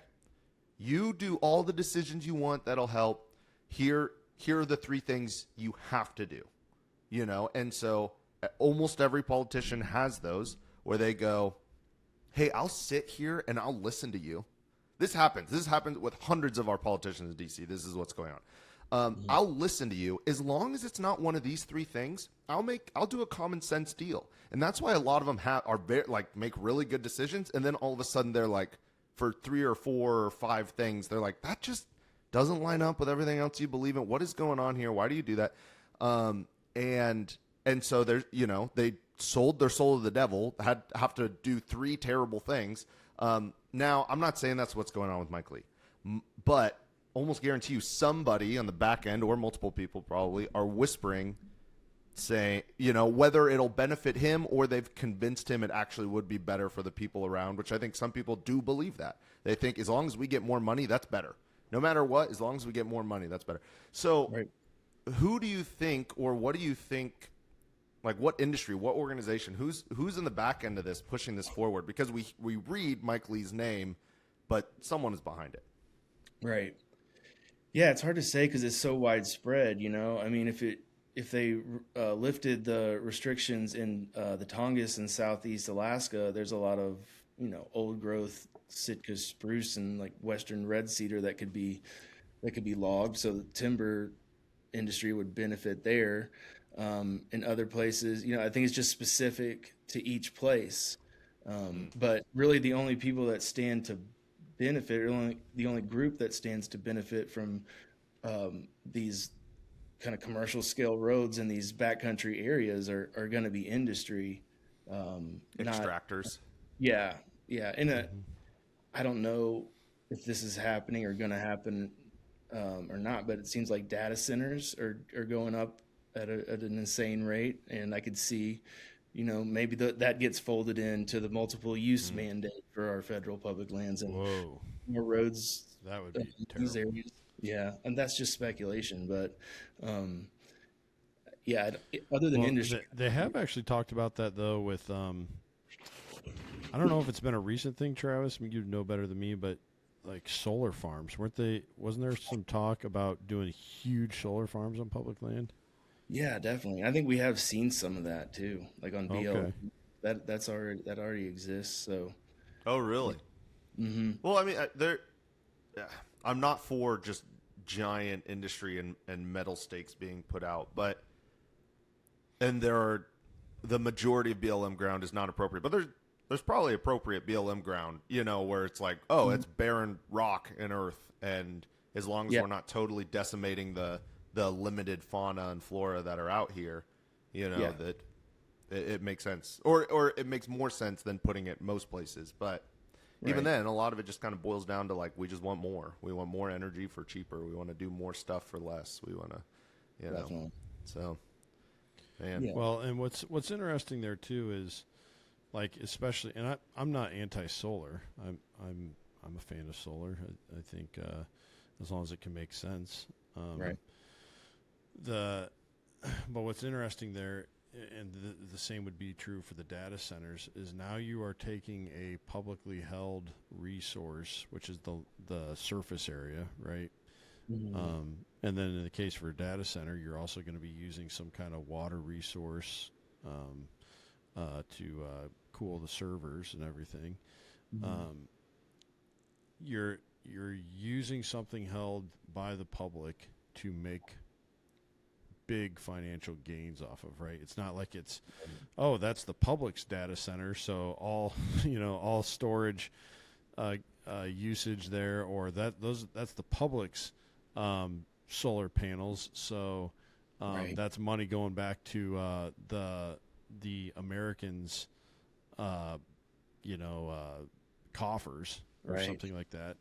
you do all the decisions you want that'll help. Here are the 3 things you have to do, And so almost every politician has those where they go, hey, I'll sit here and I'll listen to you. This happens. This happens with hundreds of our politicians in D.C. This is what's going on. I'll listen to you as long as it's not one of these 3 things. I'll do a common sense deal, and that's why a lot of them make really good decisions, and then all of a sudden they're like, for 3 or 4 or 5 things, they're like, that just doesn't line up with everything else you believe in. What is going on here? Why do you do that? And so there's they sold their soul to the devil, have to do 3 terrible things. Now, I'm not saying that's what's going on with Mike Lee, but almost guarantee you somebody on the back end, or multiple people probably, are whispering, saying, whether it'll benefit him or they've convinced him it actually would be better for the people around, which I think some people do believe that. They think as long as we get more money, that's better. No matter what, as long as we get more money, that's better. So who do you think, or what do you think, like what industry, what organization, who's in the back end of this pushing this forward? Because we read Mike Lee's name, but someone is behind it. Right. Yeah, it's hard to say because it's so widespread, I mean, if they lifted the restrictions in the Tongass and Southeast Alaska, there's a lot of, old growth Sitka spruce and like Western red cedar that could be logged. So the timber industry would benefit there. In other places, I think it's just specific to each place. But really the only people that stand to benefit, or the only group that stands to benefit from these kind of commercial scale roads in these backcountry areas are going to be industry. Extractors. Yeah. And I don't know if this is happening or going to happen or not, but it seems like data centers are going up at an insane rate, and I could see, maybe that gets folded into the multiple use mandate for our federal public lands and more roads. That would be these terrible. areas. Yeah, and that's just speculation, but other than industry, they have actually talked about that though. With I don't know if it's been a recent thing, Travis. I mean, you'd know better than me, but like solar farms, wasn't there some talk about doing huge solar farms on public land? Yeah, definitely. I think we have seen some of that too, like on BL. Okay. That already exists. So. Oh, really? Mm-hmm. Well, I mean, I'm not for just giant industry and metal stakes being put out, and the majority of BLM ground is not appropriate, but there's probably appropriate BLM ground, where it's like, it's barren rock and earth, and as long as we're not totally decimating the limited fauna and flora that are out here, that it makes sense, or it makes more sense than putting it most places. But even then, a lot of it just kind of boils down to like, we just want more. We want more energy for cheaper. We want to do more stuff for less. We want to, Definitely. So Man. Yeah. Well, and what's interesting there too is, like, especially, and I'm not anti-solar. I'm a fan of solar. I think as long as it can make sense. Right. But what's interesting there, and the same would be true for the data centers, is now you are taking a publicly held resource, which is the surface area, right? Mm-hmm. And then in the case for a data center, you're also going to be using some kind of water resource to cool the servers and everything. Mm-hmm. You're using something held by the public to make big financial gains off of, right? It's not like it's, oh, that's the public's data center, so all all storage usage there, or that's the public's solar panels, so that's money going back to the Americans coffers or something like that.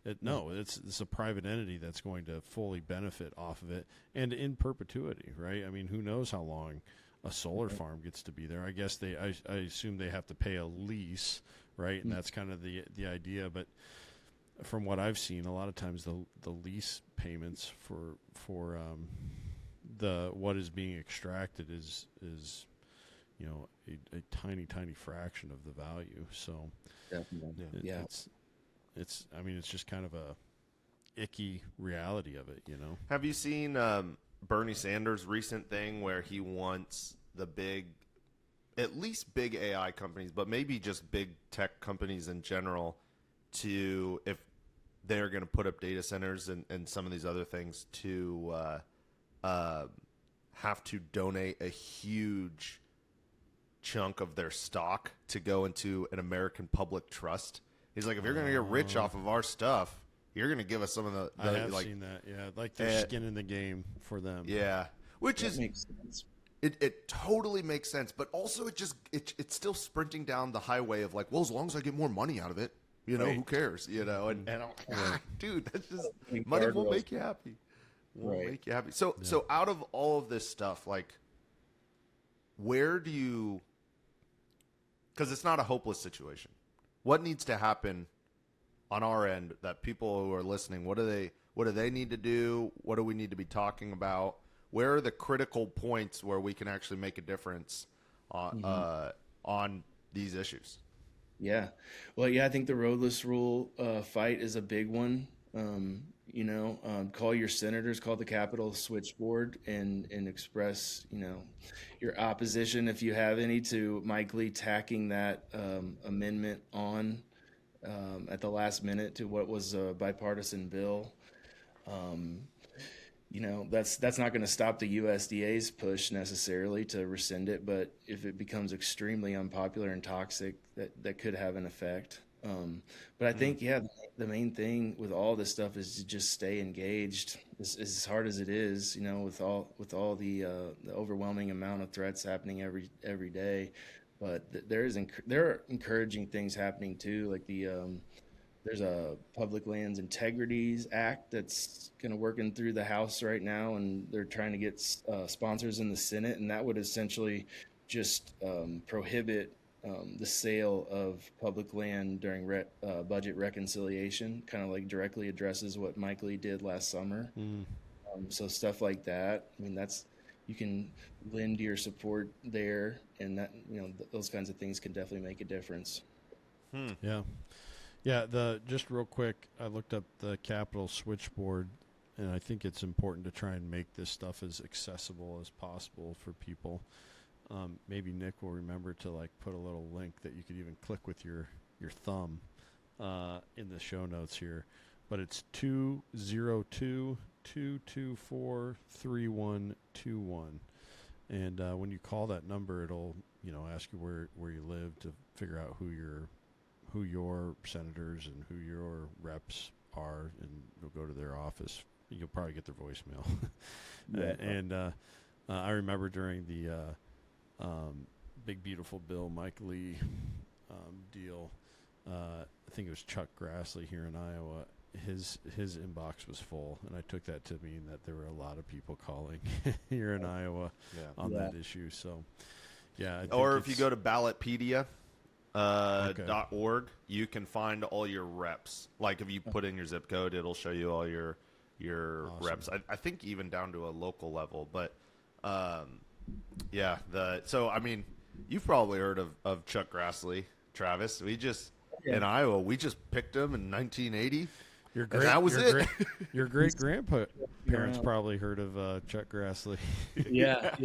It's a private entity that's going to fully benefit off of it, and in perpetuity, right? I mean, who knows how long a solar farm gets to be there? I guess I assume they have to pay a lease, right? And that's kind of the idea. But from what I've seen, a lot of times the lease payments for the what is being extracted is a tiny fraction of the value. So Definitely. It's just kind of a icky reality of it, Have you seen Bernie Sanders' recent thing where he wants at least big AI companies, but maybe just big tech companies in general, to, if they're going to put up data centers and some of these other things, to have to donate a huge chunk of their stock to go into an American public trust? He's like, if you're going to get rich off of our stuff, you're going to give us some of the I have seen that, yeah. Like their skin in the game for them. Yeah. Which That makes sense. It totally makes sense, but also it's still sprinting down the highway of like, well, as long as I get more money out of it, who cares? And I'm like, dude, that's just, money won't make you happy. Make you happy. So out of all of this stuff, like, where do you, because it's not a hopeless situation, what needs to happen on our end that people who are listening, what do they need to do? What do we need to be talking about? Where are the critical points where we can actually make a difference on these issues? Yeah. Well, I think the roadless rule fight is a big one. Call your senators, call the Capitol Switchboard, and express, your opposition, if you have any, to Mike Lee tacking that amendment on at the last minute to what was a bipartisan bill. That's not going to stop the USDA's push necessarily to rescind it, but if it becomes extremely unpopular and toxic, that could have an effect. But I think, the main thing with all this stuff is to just stay engaged, as hard as it is, with all the overwhelming amount of threats happening every day. But there are encouraging things happening too, like there's a Public Lands Integrities Act that's kind of working through the House right now, and they're trying to get sponsors in the Senate, and that would essentially just prohibit the sale of public land during budget reconciliation, kind of like directly addresses what Mike Lee did last summer. So stuff like that. You can lend your support there, and that those kinds of things can definitely make a difference. Yeah. Just real quick, I looked up the Capitol Switchboard, and I think it's important to try and make this stuff as accessible as possible for people. Maybe Nick will remember to put a little link that you could even click with your thumb in the show notes here. But it's 202-224-3121. And when you call that number, it'll ask you where you live to figure out who your senators and who your reps are, and you'll go to their office. You'll probably get their voicemail. And I remember during the Big Beautiful Bill Mike Lee deal, I think it was Chuck Grassley here in Iowa. his inbox was full, and I took that to mean that there were a lot of people calling here in Iowa on that issue. So, yeah. Or if you go to ballotpedia. .org, you can find all your reps. Like if you put in your zip code, it'll show you all your awesome. reps. I think even down to a local level. But so I mean, you've probably heard of Chuck Grassley, Travis. In Iowa, we just picked him in 1980. That was it. Your great grandparents probably heard of Chuck Grassley. Yeah.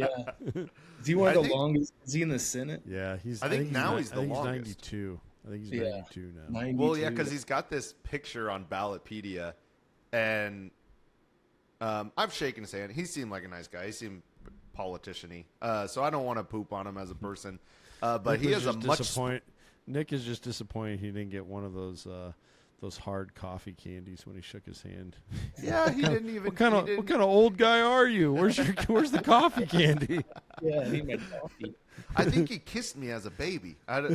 Is he one of the longest? Is he in the Senate? Yeah, I think now he's the longest. 92. I think he's 92 now. 92. Well, yeah, because he's got this picture on Ballotpedia, and I've shaken his hand. He seemed like a nice guy. He seemed politician-y. So I don't want to poop on him as a person. But he has a much... Nick is just disappointed he didn't get one of those hard coffee candies when he shook his hand. Yeah, he didn't even. What kind of old guy are you? Where's the coffee candy? Yeah, he made coffee. I think he kissed me as a baby. But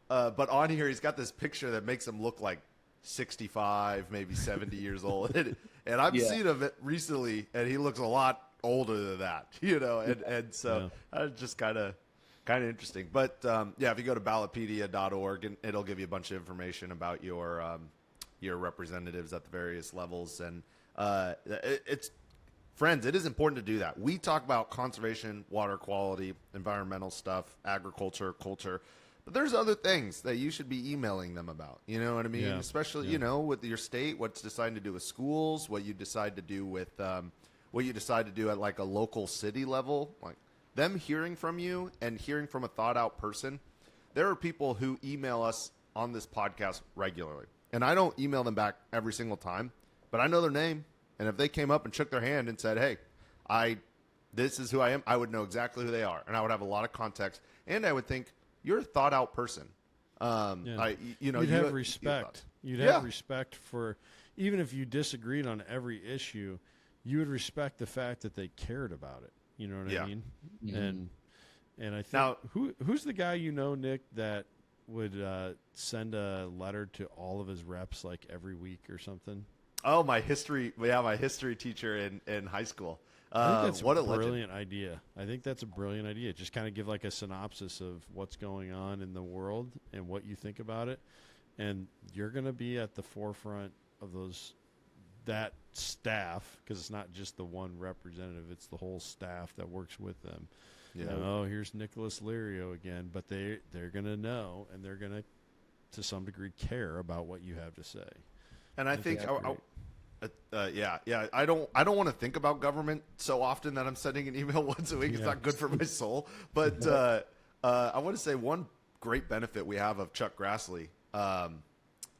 on here he's got this picture that makes him look like 65, maybe 70 years old, and I've seen him recently, and he looks a lot older than that, and so just kind of interesting. But if you go to ballotpedia.org, and it'll give you a bunch of information about your representatives at the various levels, and it's friends, it is important to do that. We talk about conservation, water quality, environmental stuff, agriculture, culture, but there's other things that you should be emailing them about. You know what I mean? Especially with your state, what's deciding to do with schools, what you decide to do with what you decide to do at like a local city level, like them hearing from you and hearing from a thought out person. There are people who email us on this podcast regularly, and I don't email them back every single time, but I know their name. And if they came up and shook their hand and said, hey, this is who I am, I would know exactly who they are. And I would have a lot of context. And I would think, you're a thought out person. You'd have respect. You'd have respect for, even if you disagreed on every issue, you would respect the fact that they cared about it. You know what I mean? Mm-hmm. And I think now, who's the guy Nick, that would send a letter to all of his reps like every week or something? Oh, my history teacher in high school. I think that's what a legend. brilliant idea. I think that's a brilliant idea. Just kind of give like a synopsis of what's going on in the world and what you think about it, and you're going to be at the forefront of that staff, because it's not just the one representative; it's the whole staff that works with them. Yeah. Here's Nicholas Lirio again, but they're going to know, and they're going to some degree care about what you have to say. And I think I don't want to think about government so often that I'm sending an email once a week. It's not good for my soul. But I want to say one great benefit we have of Chuck Grassley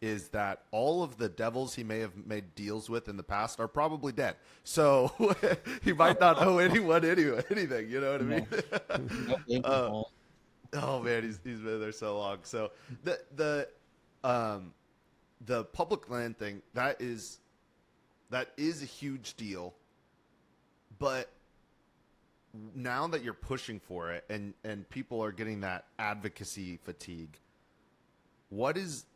is that all of the devils he may have made deals with in the past are probably dead. So he might not owe anyone anything. You know what I mean? Oh man, he's been there so long. So the public land thing, that is a huge deal. But now that you're pushing for it and people are getting that advocacy fatigue, what is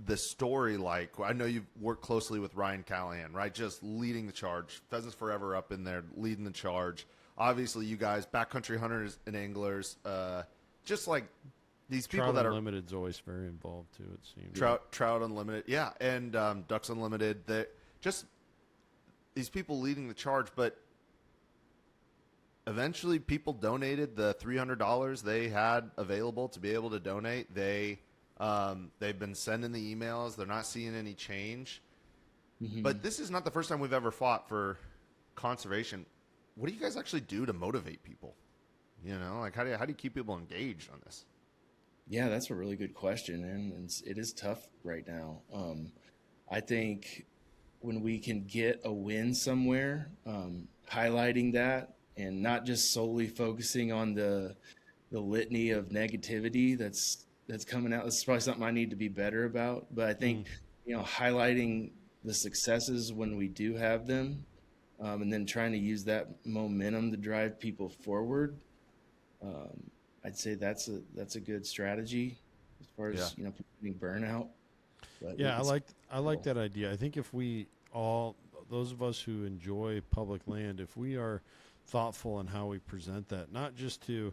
the story like? I know you've worked closely with Ryan Callahan, right? Just leading the charge. Pheasants Forever up in there, leading the charge. Obviously, you guys, backcountry hunters and anglers, just like these people Trout that are Unlimited's always very involved too. It seems Trout Unlimited, yeah, and Ducks Unlimited. That just these people leading the charge, but eventually people donated the $300 they had available to be able to donate. They've been sending the emails. They're not seeing any change. Mm-hmm. But this is not the first time we've ever fought for conservation. What do you guys actually do to motivate people? Like how do you keep people engaged on this? Yeah, that's a really good question, and it is tough right now. I think when we can get a win somewhere, highlighting that and not just solely focusing on the litany of negativity that's coming out. That's probably something I need to be better about. But I think highlighting the successes when we do have them, and then trying to use that momentum to drive people forward. I'd say that's a good strategy as far as preventing burnout. But yeah, I like that idea. I think if we all, those of us who enjoy public land, if we are thoughtful in how we present that, not just to,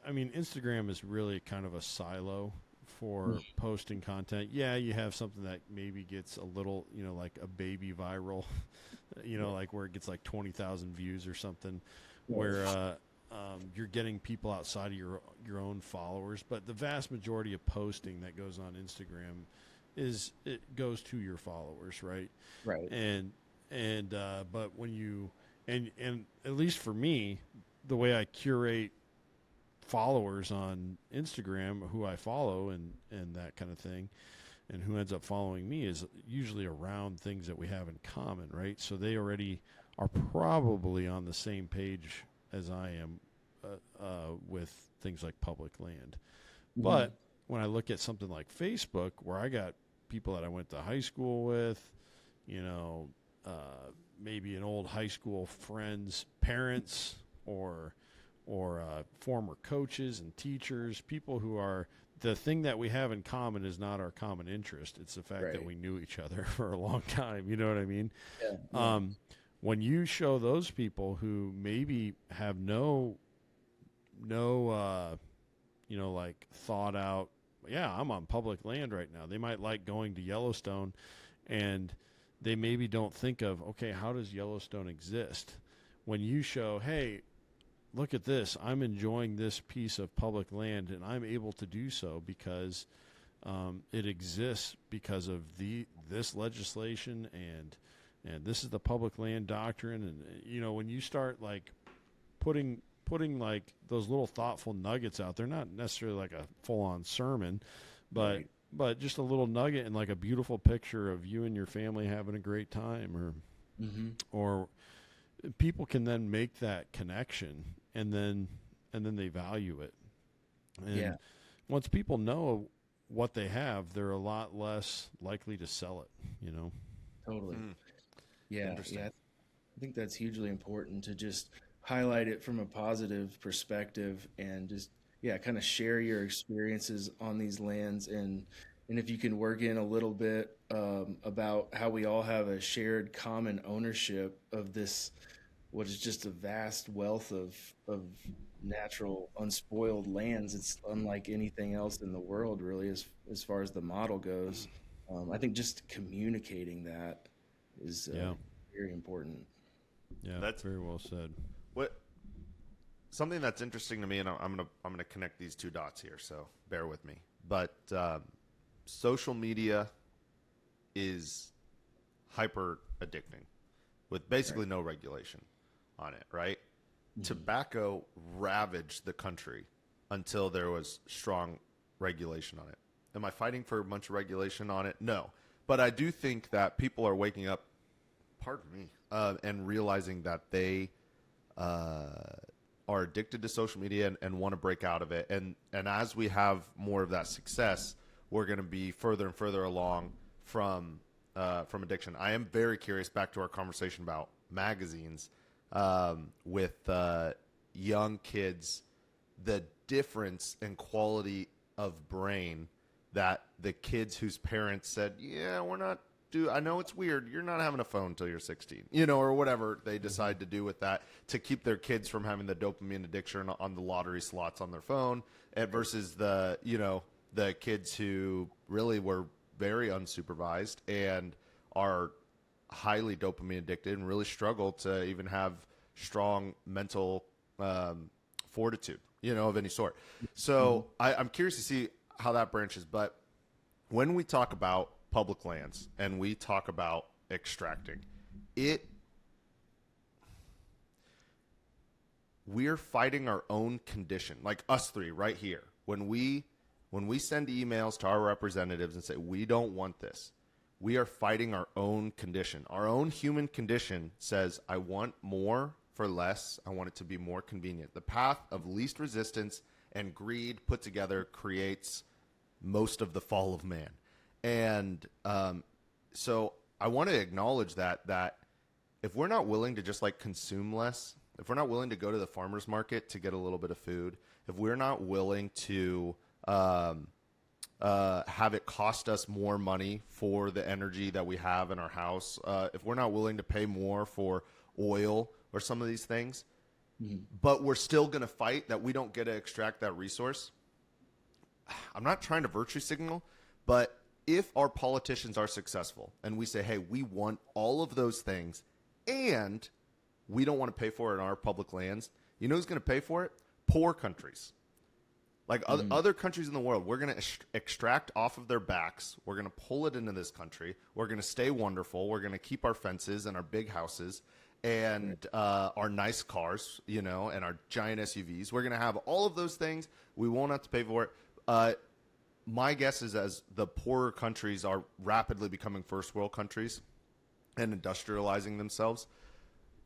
I mean, Instagram is really kind of a silo for posting content. Yeah, you have something that maybe gets a little, like a baby viral, like where it gets like 20,000 views or something, where you're getting people outside of your own followers. But the vast majority of posting that goes on Instagram it goes to your followers, right? Right. But when you and at least for me, the way I curate followers on Instagram, who I follow and that kind of thing, and who ends up following me is usually around things that we have in common, right? So they already are probably on the same page as I am with things like public land. But when I look at something like Facebook, where I got people that I went to high school with, maybe an old high school friend's parents or former coaches and teachers, people who are, the thing that we have in common is not our common interest. It's the fact that we knew each other for a long time. You know what I mean? Yeah. When you show those people who maybe have no like thought out, I'm on public land right now. They might like going to Yellowstone, and they maybe don't think of, okay, how does Yellowstone exist? When you show, hey, look at this, I'm enjoying this piece of public land, and I'm able to do so because it exists because of this legislation, and this is the public land doctrine. And when you start like putting like those little thoughtful nuggets out there, not necessarily like a full-on sermon, but just a little nugget and like a beautiful picture of you and your family having a great time, or people can then make that connection, and then they value it. And once people know what they have, they're a lot less likely to sell it, Totally. Yeah. I think that's hugely important to just highlight it from a positive perspective, and just kind of share your experiences on these lands, and if you can work in a little bit about how we all have a shared common ownership of this, what is just a vast wealth of natural unspoiled lands. It's unlike anything else in the world, really, as far as the model goes. I think just communicating that is very important. Yeah, that's very well said. Something that's interesting to me, and I'm gonna connect these two dots here, so bear with me. But social media is hyper addicting, with basically no regulation on it, right? Tobacco ravaged the country until there was strong regulation on it. Am I fighting for a bunch of regulation on it? No, but I do think that people are waking up, pardon me, and realizing that they are addicted to social media and want to break out of it. And as we have more of that success, we're going to be further and further along from addiction. I am very curious, back to our conversation about magazines, with young kids, the difference in quality of brain that the kids whose parents said, we're not, I know it's weird, you're not having a phone until you're 16, or whatever they decide to do with that to keep their kids from having the dopamine addiction on the lottery slots on their phone, versus the kids who really were very unsupervised and are highly dopamine addicted and really struggle to even have strong mental fortitude, of any sort. So I'm curious to see how that branches. But when we talk about public lands and we talk about extracting, we're fighting our own condition, like us three right here. When we send emails to our representatives and say we don't want this, we are fighting our own condition. Our own human condition says, I want more for less. I want it to be more convenient. The path of least resistance and greed put together creates most of the fall of man. And so I want to acknowledge that if we're not willing to just like consume less, if we're not willing to go to the farmer's market to get a little bit of food, if we're not willing to have it cost us more money for the energy that we have in our house, if we're not willing to pay more for oil or some of these things, but we're still going to fight that we don't get to extract that resource. I'm not trying to virtue signal, but if our politicians are successful and we say, hey, we want all of those things and we don't want to pay for it in our public lands, you know who's going to pay for it? Poor countries. Like other countries in the world, we're going to extract off of their backs. We're going to pull it into this country. We're going to stay wonderful. We're going to keep our fences and our big houses and our nice cars, you know, and our giant SUVs. We're going to have all of those things. We won't have to pay for it. My guess is as the poorer countries are rapidly becoming first world countries and industrializing themselves,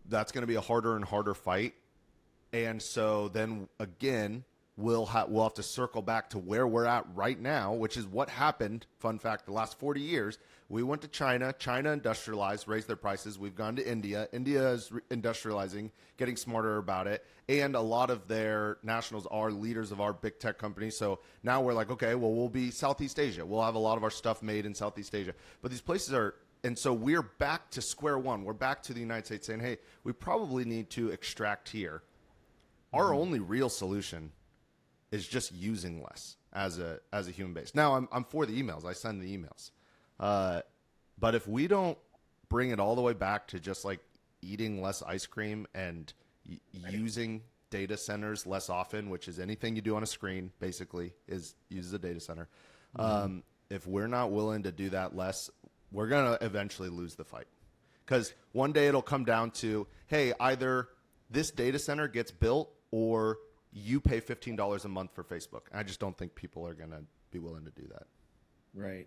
that's going to be a harder and harder fight. And so then again, we'll have to circle back to where we're at right now, which is what happened. Fun fact, the last 40 years, we went to China. China industrialized, raised their prices. We've gone to India. India is industrializing, getting smarter about it. And a lot of their nationals are leaders of our big tech companies. So now we're like, okay, well, we'll be Southeast Asia. We'll have a lot of our stuff made in Southeast Asia. But these places are, and so we're back to square one. We're back to the United States saying, hey, we probably need to extract here. Our only real solution is just using less as a human base. Now, I'm for the emails. I send the emails. But if we don't bring it all the way back to just like eating less ice cream and using data centers less often, which is anything you do on a screen, basically, is use a data center. If we're not willing to do that less, we're going to eventually lose the fight. Because one day it'll come down to, hey, either this data center gets built or you pay $15 a month for Facebook. I just don't think people are going to be willing to do that. Right.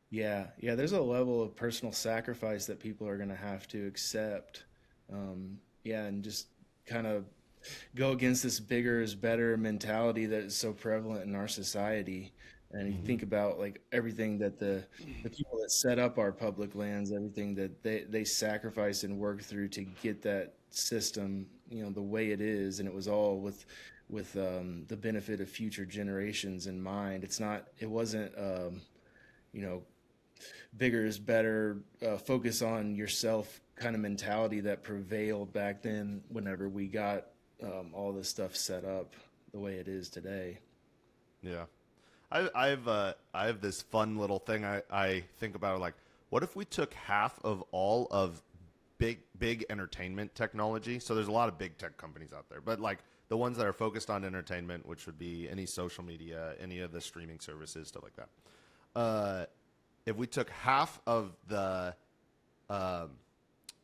Yeah. Yeah. There's a level of personal sacrifice that people are going to have to accept. And just kind of go against this bigger is better mentality that is so prevalent in our society. And you think about like everything that the people that set up our public lands, everything that they sacrifice and work through to get that system, you know, the way it is, and it was all with the benefit of future generations in mind. It wasn't bigger is better, focus on yourself kind of mentality that prevailed back then whenever we got all this stuff set up the way it is today. Yeah. I have this fun little thing I think about, like, what if we took half of all of big entertainment technology? So there's a lot of big tech companies out there, but like the ones that are focused on entertainment, which would be any social media, any of the streaming services, stuff like that. If we took half of the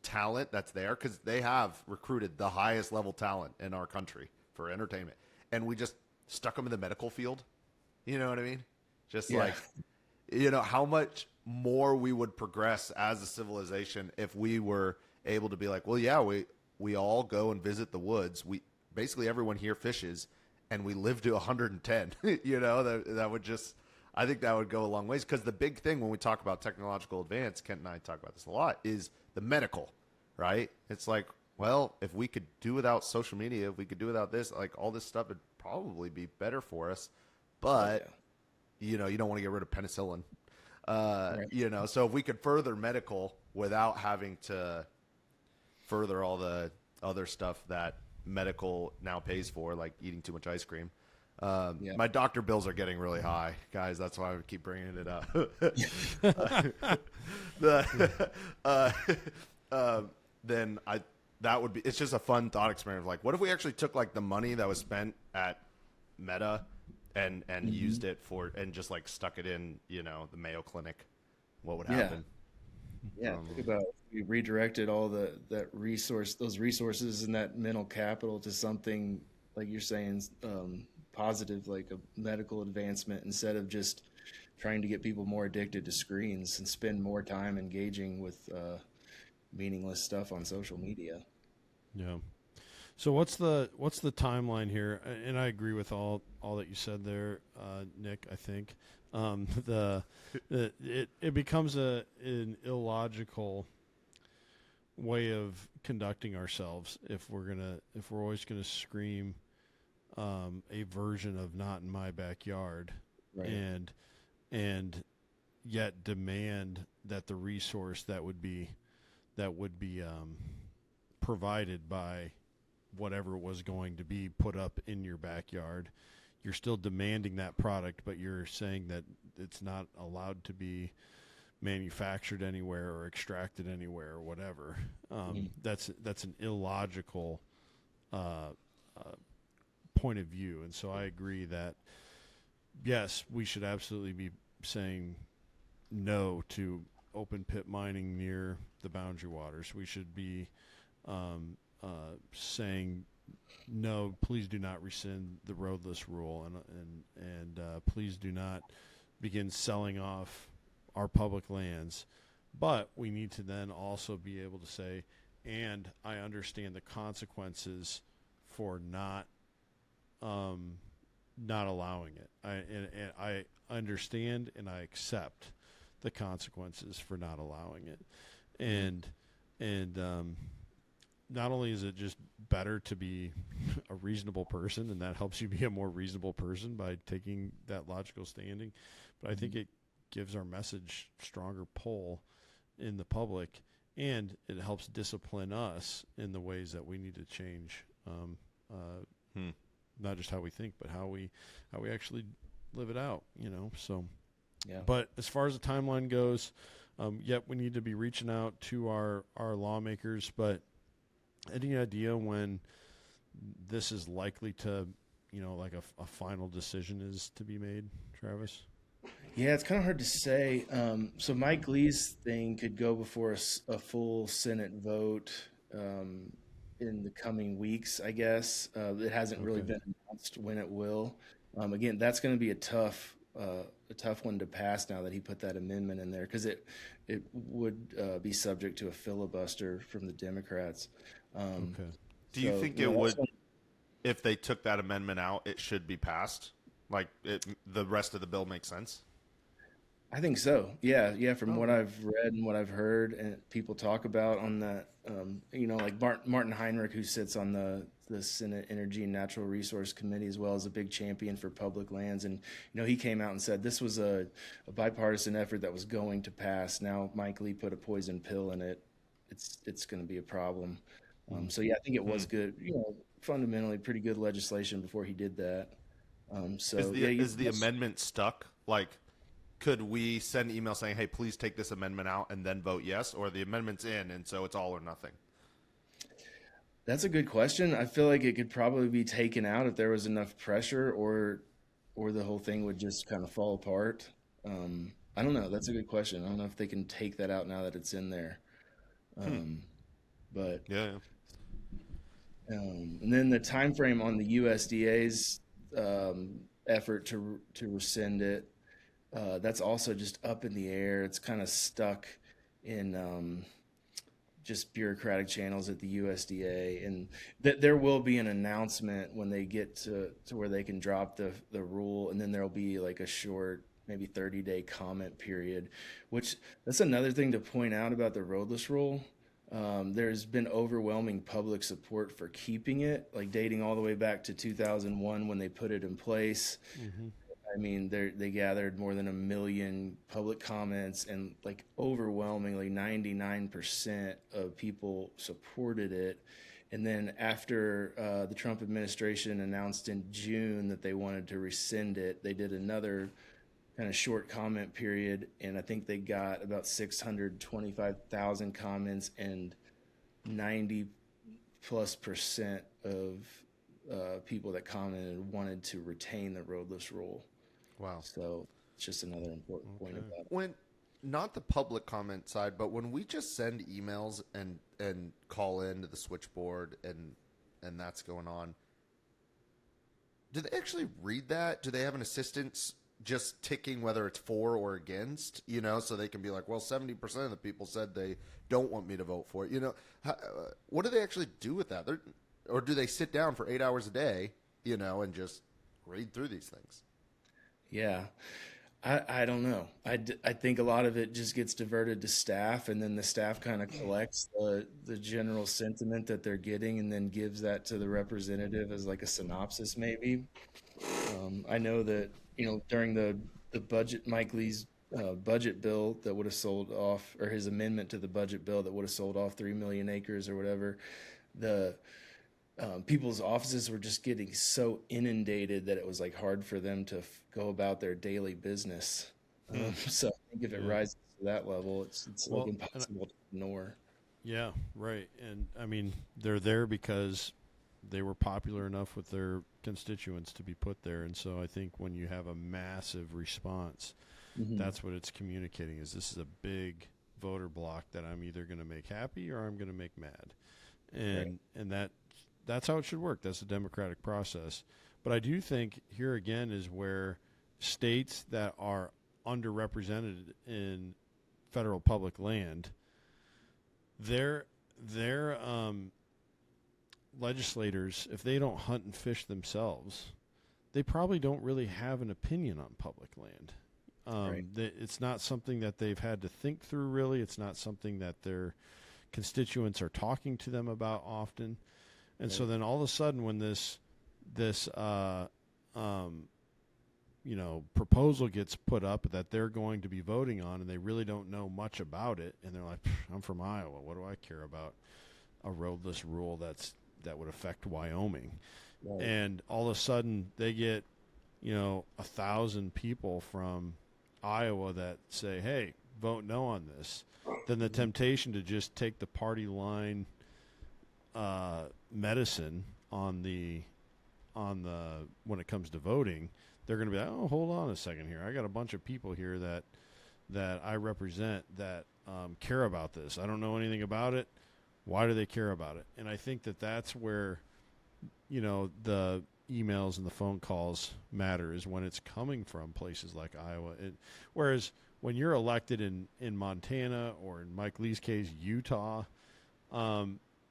talent that's there, because they have recruited the highest level talent in our country for entertainment, and we just stuck them in the medical field, you know what I mean? Just like, you know, how much more we would progress as a civilization if we were able to be like, well, yeah, we all go and visit the woods. Basically everyone here fishes, and we live to 110. You know, that would just, I think that would go a long ways. Because the big thing when we talk about technological advance, Kent and I talk about this a lot, is the medical, right? It's like, well, if we could do without social media, if we could do without this, like all this stuff would probably be better for us. But, you know, you don't want to get rid of penicillin. You know, so if we could further medical without having to further all the other stuff that medical now pays for, like eating too much ice cream. My doctor bills are getting really high, guys. That's why I would keep bringing it up. That would be, it's just a fun thought experiment. Like, what if we actually took like the money that was spent at Meta and used it for, and just like stuck it in, you know, the Mayo Clinic? What would happen? Think about if we redirected all those resources and that mental capital to something like you're saying, positive, like a medical advancement, instead of just trying to get people more addicted to screens and spend more time engaging with meaningless stuff on social media. Yeah. So what's the timeline here? And I agree with all that you said there, Nick. I think it becomes an illogical way of conducting ourselves if we're always gonna scream a version of "not in my backyard," right. And and yet demand that the resource that would be provided by whatever was going to be put up in your backyard. You're still demanding that product, but you're saying that it's not allowed to be manufactured anywhere or extracted anywhere or whatever. That's an illogical point of view. And so I agree that, yes, we should absolutely be saying no to open pit mining near the boundary waters. We should be saying no, please do not rescind the roadless rule, and please do not begin selling off our public lands. But we need to then also be able to say, and I understand the consequences for not allowing it. I understand and I accept the consequences for not allowing it. And not only is it just better to be a reasonable person, and that helps you be a more reasonable person by taking that logical standing, but I think it gives our message stronger pull in the public, and it helps discipline us in the ways that we need to change, not just how we think, but how we actually live it out, so. Yeah. But as far as the timeline goes, yep, we need to be reaching out to our lawmakers, but any idea when this is likely to, like a final decision is to be made, Travis? Yeah, it's kind of hard to say. So Mike Lee's thing could go before a full Senate vote in the coming weeks, I guess. It hasn't really been announced when it will. Again, that's going to be a tough one to pass now that he put that amendment in there, because it would be subject to a filibuster from the Democrats. Do you think it would, if they took that amendment out, it should be passed? Like the rest of the bill makes sense? I think so. Yeah. From what I've read and what I've heard and people talk about on that, like Martin Heinrich, who sits on the Senate Energy and Natural Resource Committee, as well as a big champion for public lands. And, he came out and said this was a bipartisan effort that was going to pass. Now Mike Lee put a poison pill in it. It's going to be a problem. So, yeah, I think it was good, fundamentally pretty good legislation before he did that. So is the amendment stuck? Like, could we send email saying, hey, please take this amendment out and then vote yes, or the amendment's in and so it's all or nothing? That's a good question. I feel like it could probably be taken out if there was enough pressure, or the whole thing would just kind of fall apart. I don't know. That's a good question. I don't know if they can take that out now that it's in there. But yeah. And then the time frame on the USDA's effort to rescind it, that's also just up in the air. It's kind of stuck in just bureaucratic channels at the USDA, and there will be an announcement when they get to where they can drop the rule, and then there'll be like a short, maybe 30-day comment period, which that's another thing to point out about the roadless rule. There's been overwhelming public support for keeping it, like dating all the way back to 2001 when they put it in place. I mean, they gathered more than 1 million public comments, and like overwhelmingly 99% of people supported it. And then after the Trump administration announced in June that they wanted to rescind it, they did another kind of short comment period, and I think they got about 625,000 comments, and 90+% of people that commented wanted to retain the roadless rule. Wow. So it's just another important point about it. When, not the public comment side, but when we just send emails and call into the switchboard and that's going on, do they actually read that? Do they have an assistant just ticking whether it's for or against, so they can be like, well, 70% of the people said they don't want me to vote for it. What do they actually do with that? Or do they sit down for 8 hours a day, and just read through these things? Yeah, I don't know. I think a lot of it just gets diverted to staff, and then the staff kind of collects the general sentiment that they're getting and then gives that to the representative as like a synopsis maybe. I know that, during the budget, Mike Lee's budget bill that would have sold off, or his amendment to the budget bill that would have sold off 3 million acres or whatever, the people's offices were just getting so inundated that it was like hard for them to go about their daily business. So I think if it rises to that level, it's like impossible to ignore. Yeah, right. And I mean, they're there because they were popular enough with their constituents to be put there. And so I think when you have a massive response, that's what it's communicating, is this is a big voter block that I'm either going to make happy or I'm going to make mad. And that's how it should work. That's the democratic process. But I do think here again is where states that are underrepresented in federal public land, their legislators, if they don't hunt and fish themselves, they probably don't really have an opinion on public land. It's not something that they've had to think through, really. It's not something that their constituents are talking to them about often. And so then all of a sudden when this proposal gets put up that they're going to be voting on, and they really don't know much about it, and they're like, I'm from Iowa, what do I care about a roadless rule that would affect Wyoming? Right. And all of a sudden they get 1,000 people from Iowa that say, hey, vote no on this. Then the temptation to just take the party line medicine on the when it comes to voting, they're going to be like, oh, hold on a second here. I got a bunch of people here that I represent that care about this. I don't know anything about it. Why do they care about it? And I think that's where, the emails and the phone calls matter, is when it's coming from places like Iowa. Whereas when you're elected in Montana, or in Mike Lee's case, Utah,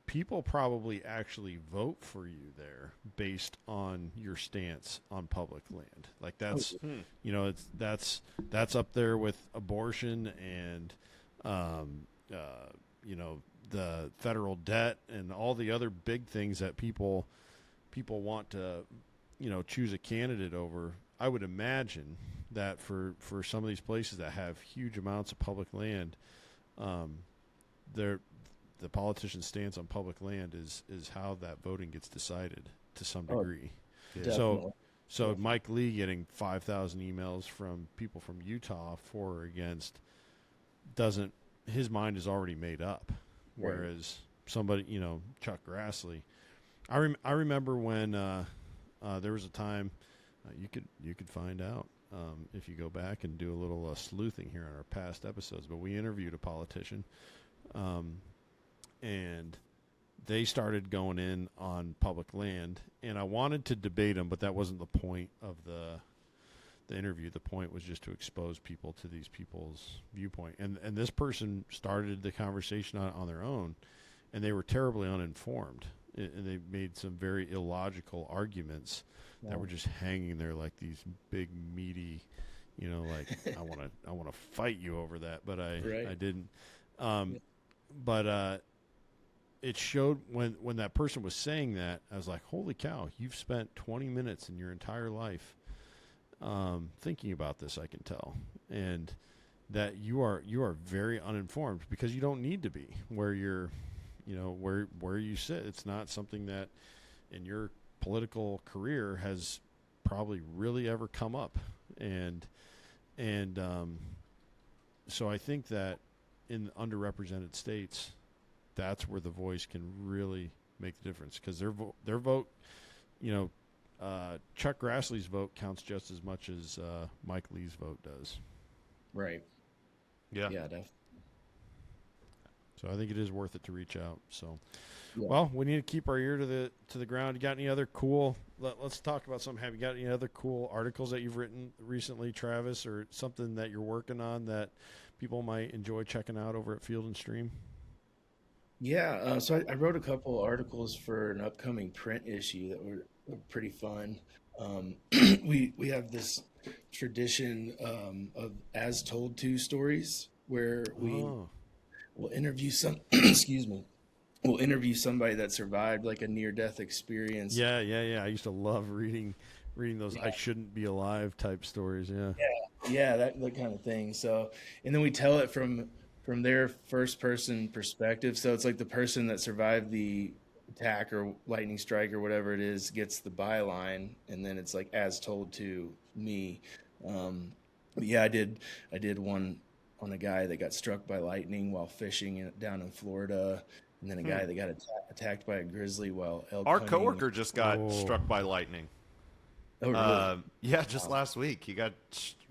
people probably actually vote for you there based on your stance on public land. Like that's up there with abortion and the federal debt and all the other big things that people want to choose a candidate over. I would imagine that for some of these places that have huge amounts of public land, the politician's stance on public land is how that voting gets decided to some degree. So Mike Lee getting 5,000 emails from people from Utah for or against his mind is already made up. Right. Whereas somebody, Chuck Grassley, I remember when there was a time you could find out if you go back and do a little sleuthing here on our past episodes, but we interviewed a politician, and they started going in on public land, and I wanted to debate them, but that wasn't the point of the interview. The point was just to expose people to these people's viewpoint. And this person started the conversation on their own, and they were terribly uninformed. And they made some very illogical arguments that were just hanging there like these big, meaty, like I want to fight you over that, but I didn't. But it showed when that person was saying that, I was like, holy cow, you've spent 20 minutes in your entire life thinking about this, I can tell. And that you are very uninformed, because you don't need to be where you're, where you sit. It's not something that in your political career has probably really ever come up. And so I think that in underrepresented states, that's where the voice can really make the difference, because their vote, Chuck Grassley's vote counts just as much as Mike Lee's vote does. Right. Yeah. Yeah, definitely. So I think it is worth it to reach out. So, well, we need to keep our ear to the ground. You got any other cool? Let's talk about something. Have you got any other cool articles that you've written recently, Travis, or something that you're working on that people might enjoy checking out over at Field and Stream? Yeah, so I wrote a couple articles for an upcoming print issue that were pretty fun. We have this tradition of as told to stories, where we'll interview we'll interview somebody that survived like a near-death experience. Yeah. I used to love reading those I shouldn't be alive type stories. Yeah. Yeah, that kind of thing. So, and then we tell it from their first person perspective. So it's like the person that survived the attack or lightning strike or whatever it is gets the byline, and then it's like as told to me. But yeah, I did one on a guy that got struck by lightning while fishing down in Florida, and then a guy that got attacked by a grizzly while elk Our hunting. coworker just got struck by lightning. Oh, really? Yeah, just last week. He got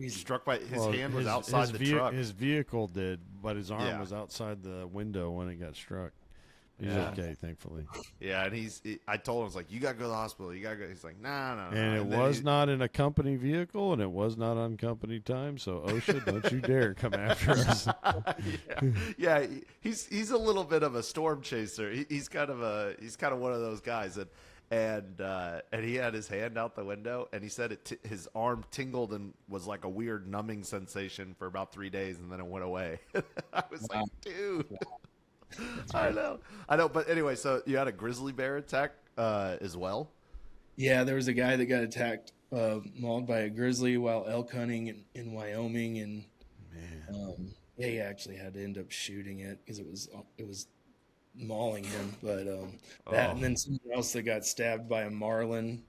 struck by his hand was outside the truck. His vehicle did, but his arm was outside the window when it got struck. He's okay, thankfully. Yeah, and I told him, I was like, you got to go to the hospital. You got to go. He's like, nah. And it was not in a company vehicle, and it was not on company time, so OSHA, don't you dare come after us. Yeah, he's a little bit of a storm chaser. He's kind of one of those guys. And he had his hand out the window, and he said his arm tingled and was like a weird numbing sensation for about 3 days, and then it went away. I was like, dude. I know. But anyway, so you had a grizzly bear attack as well? Yeah, there was a guy that got attacked, mauled by a grizzly while elk hunting in Wyoming, and he actually had to end up shooting it because it was mauling him. But and then someone else that got stabbed by a marlin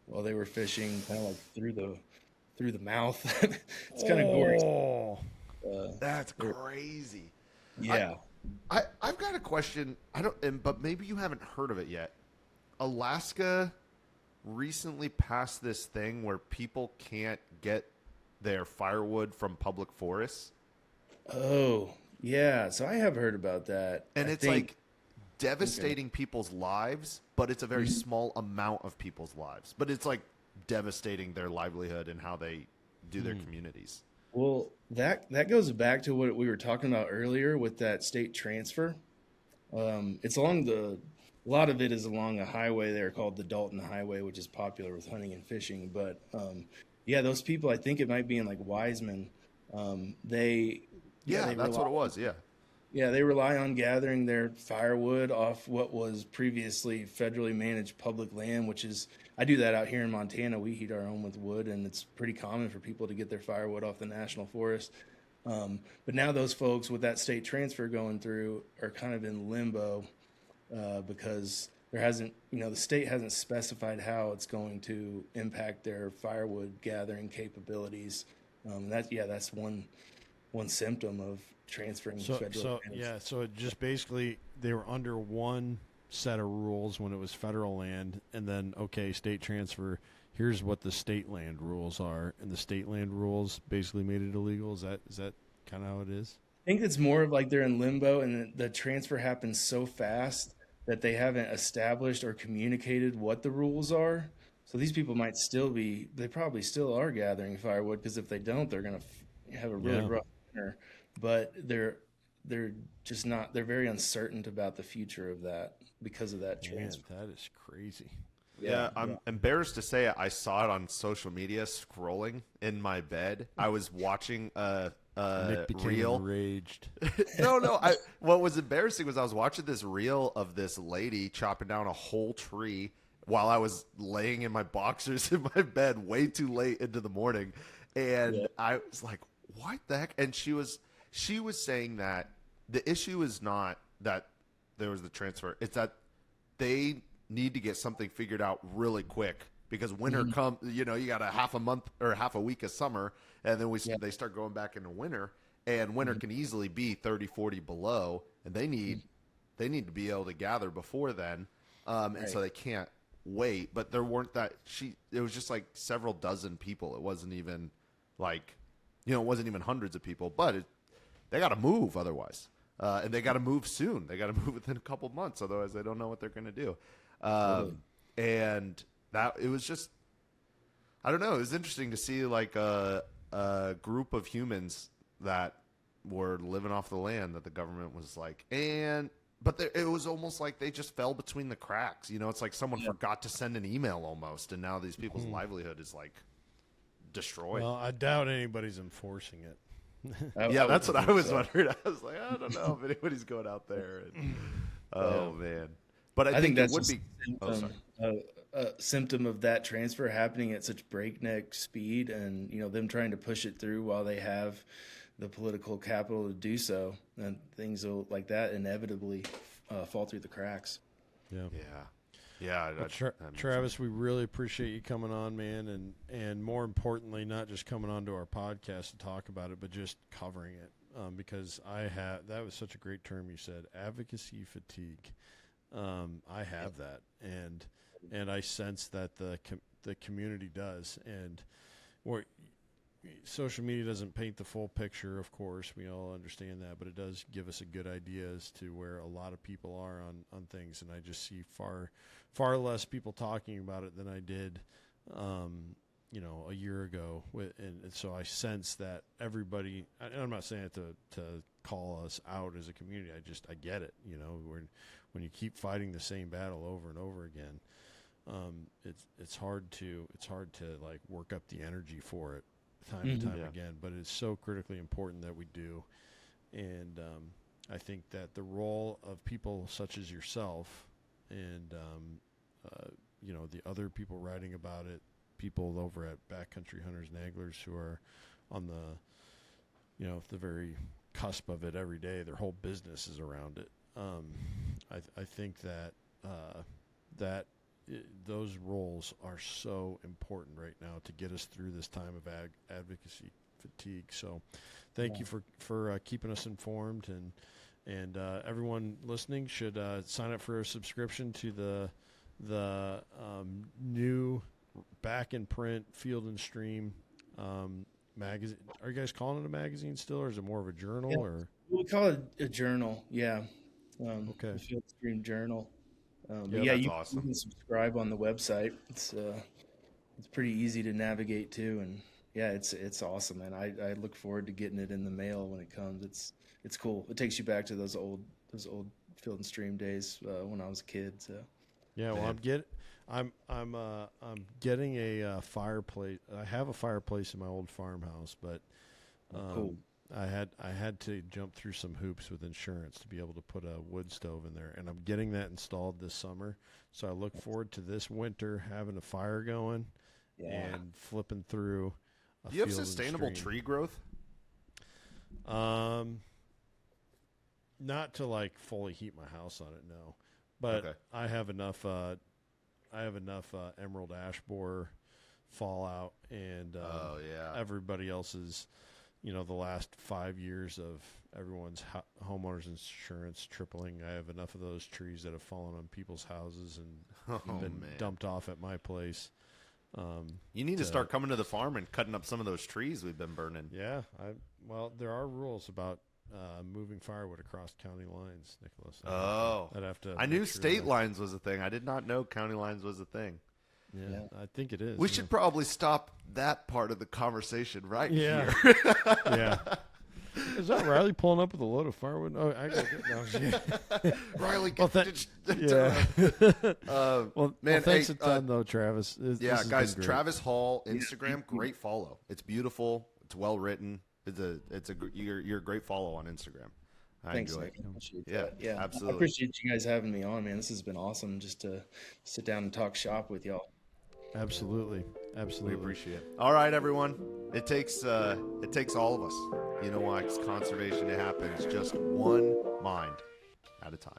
while they were fishing, kind of like through the mouth. It's kind of gory. That's crazy. Yeah. I've got a question. But maybe you haven't heard of it yet. Alaska recently passed this thing where people can't get their firewood from public forests. Oh, yeah. So I have heard about that. And it's like devastating people's lives, but it's a very small amount of people's lives. But it's like devastating their livelihood and how they do their communities. Well, that goes back to what we were talking about earlier with that state transfer. It's along a lot of it is along a highway there called the Dalton Highway, which is popular with hunting and fishing. But those people, I think it might be in like Wiseman. That's what it was. Yeah. Yeah, they rely on gathering their firewood off what was previously federally managed public land, which is, I do that out here in Montana. We heat our own with wood, and it's pretty common for people to get their firewood off the national forest. But now those folks with that state transfer going through are kind of in limbo because the state hasn't specified how it's going to impact their firewood gathering capabilities. That's one symptom of transferring federal lands. So it just basically they were under one set of rules when it was federal land, and then state transfer, here's what the state land rules are, and the state land rules basically made it illegal. Is that kind of how it is? I think it's more of like they're in limbo, and the transfer happens so fast that they haven't established or communicated what the rules are. So these people might they probably still are gathering firewood, because if they don't, they're going to have a really rough winter. But they're just not. They're very uncertain about the future of that because of that transfer. Man, that is crazy. Yeah, I'm embarrassed to say it. I saw it on social media scrolling in my bed. I was watching Nick became reel. Enraged. No. What was embarrassing was I was watching this reel of this lady chopping down a whole tree while I was laying in my boxers in my bed way too late into the morning, and I was like, "What the heck?" And she was saying that the issue is not that there was the transfer; it's that they need to get something figured out really quick, because winter comes. You got a half a month or half a week of summer, and then they start going back into winter, and winter can easily be 30, 40 below, and they need to be able to gather before then, and so they can't wait. But there weren't it was just like several dozen people. It wasn't even like, it wasn't even hundreds of people, but they got to move otherwise. And they got to move soon. They got to move within a couple months. Otherwise they don't know what they're going to do. And that, it was just, I don't know. It was interesting to see like a group of humans that were living off the land that the government was like, but it was almost like they just fell between the cracks. It's like someone forgot to send an email almost, and now these people's livelihood is like destroyed. Well, I doubt anybody's enforcing it. That's what I was wondering. I was like, I don't know if anybody's going out there. Man. But I think that's it would be. a symptom of that transfer happening at such breakneck speed, and them trying to push it through while they have the political capital to do so, and things like that inevitably fall through the cracks. Yeah. Travis, we really appreciate you coming on, man, and more importantly, not just coming on to our podcast to talk about it, but just covering it, because that was such a great term you said, advocacy fatigue. I have that, and I sense that the community does, and social media doesn't paint the full picture, of course. We all understand that, but it does give us a good idea as to where a lot of people are on things. And I just see far less people talking about it than I did, a year ago. And so I sense that everybody, and I'm not saying it to call us out as a community. I get it. When you keep fighting the same battle over and over again, it's hard to like work up the energy for it time and time again, but it's so critically important that we do. And I think that the role of people such as yourself and the other people writing about it, people over at Backcountry Hunters and Anglers who are on the very cusp of it every day, their whole business is around it. I think that those roles are so important right now to get us through this time of advocacy fatigue. So thank you for keeping us informed, and everyone listening should sign up for a subscription to the new back in print Field and Stream magazine. Are you guys calling it a magazine still, or is it more of a journal? Or we call it a journal. Okay. Field Stream Journal. Awesome. You can subscribe on the website. It's pretty easy to navigate too, and it's awesome, man. I look forward to getting it in the mail when it comes. It's cool. It takes you back to those old Field and Stream days when I was a kid. So I'm getting a fireplace. I have a fireplace in my old farmhouse, but cool. I had to jump through some hoops with insurance to be able to put a wood stove in there, and I'm getting that installed this summer. So I look forward to this winter having a fire going and flipping through. Do you have sustainable tree growth? Not to like fully heat my house on it, no. But okay. I have enough emerald ash borer fallout, and everybody else's. The last 5 years of everyone's homeowners insurance tripling. I have enough of those trees that have fallen on people's houses and been dumped off at my place. You need to start coming to the farm and cutting up some of those trees we've been burning. Yeah. There are rules about moving firewood across county lines, Nicholas. I knew state lines was a thing. I did not know county lines was a thing. Yeah, I think it is. We should probably stop that part of the conversation here. Yeah. Is that Riley pulling up with a load of firewood? Oh, I got it. No, Riley, thanks a ton, though, Travis. Guys, Travis Hall, Instagram, great follow. It's beautiful. It's well written. You're a great follow on Instagram. Thanks, enjoy it. Yeah, absolutely. I appreciate you guys having me on, man. This has been awesome just to sit down and talk shop with y'all. Absolutely. We appreciate it. All right, everyone. It takes all of us. You know why? It's conservation. It happens just one mind at a time.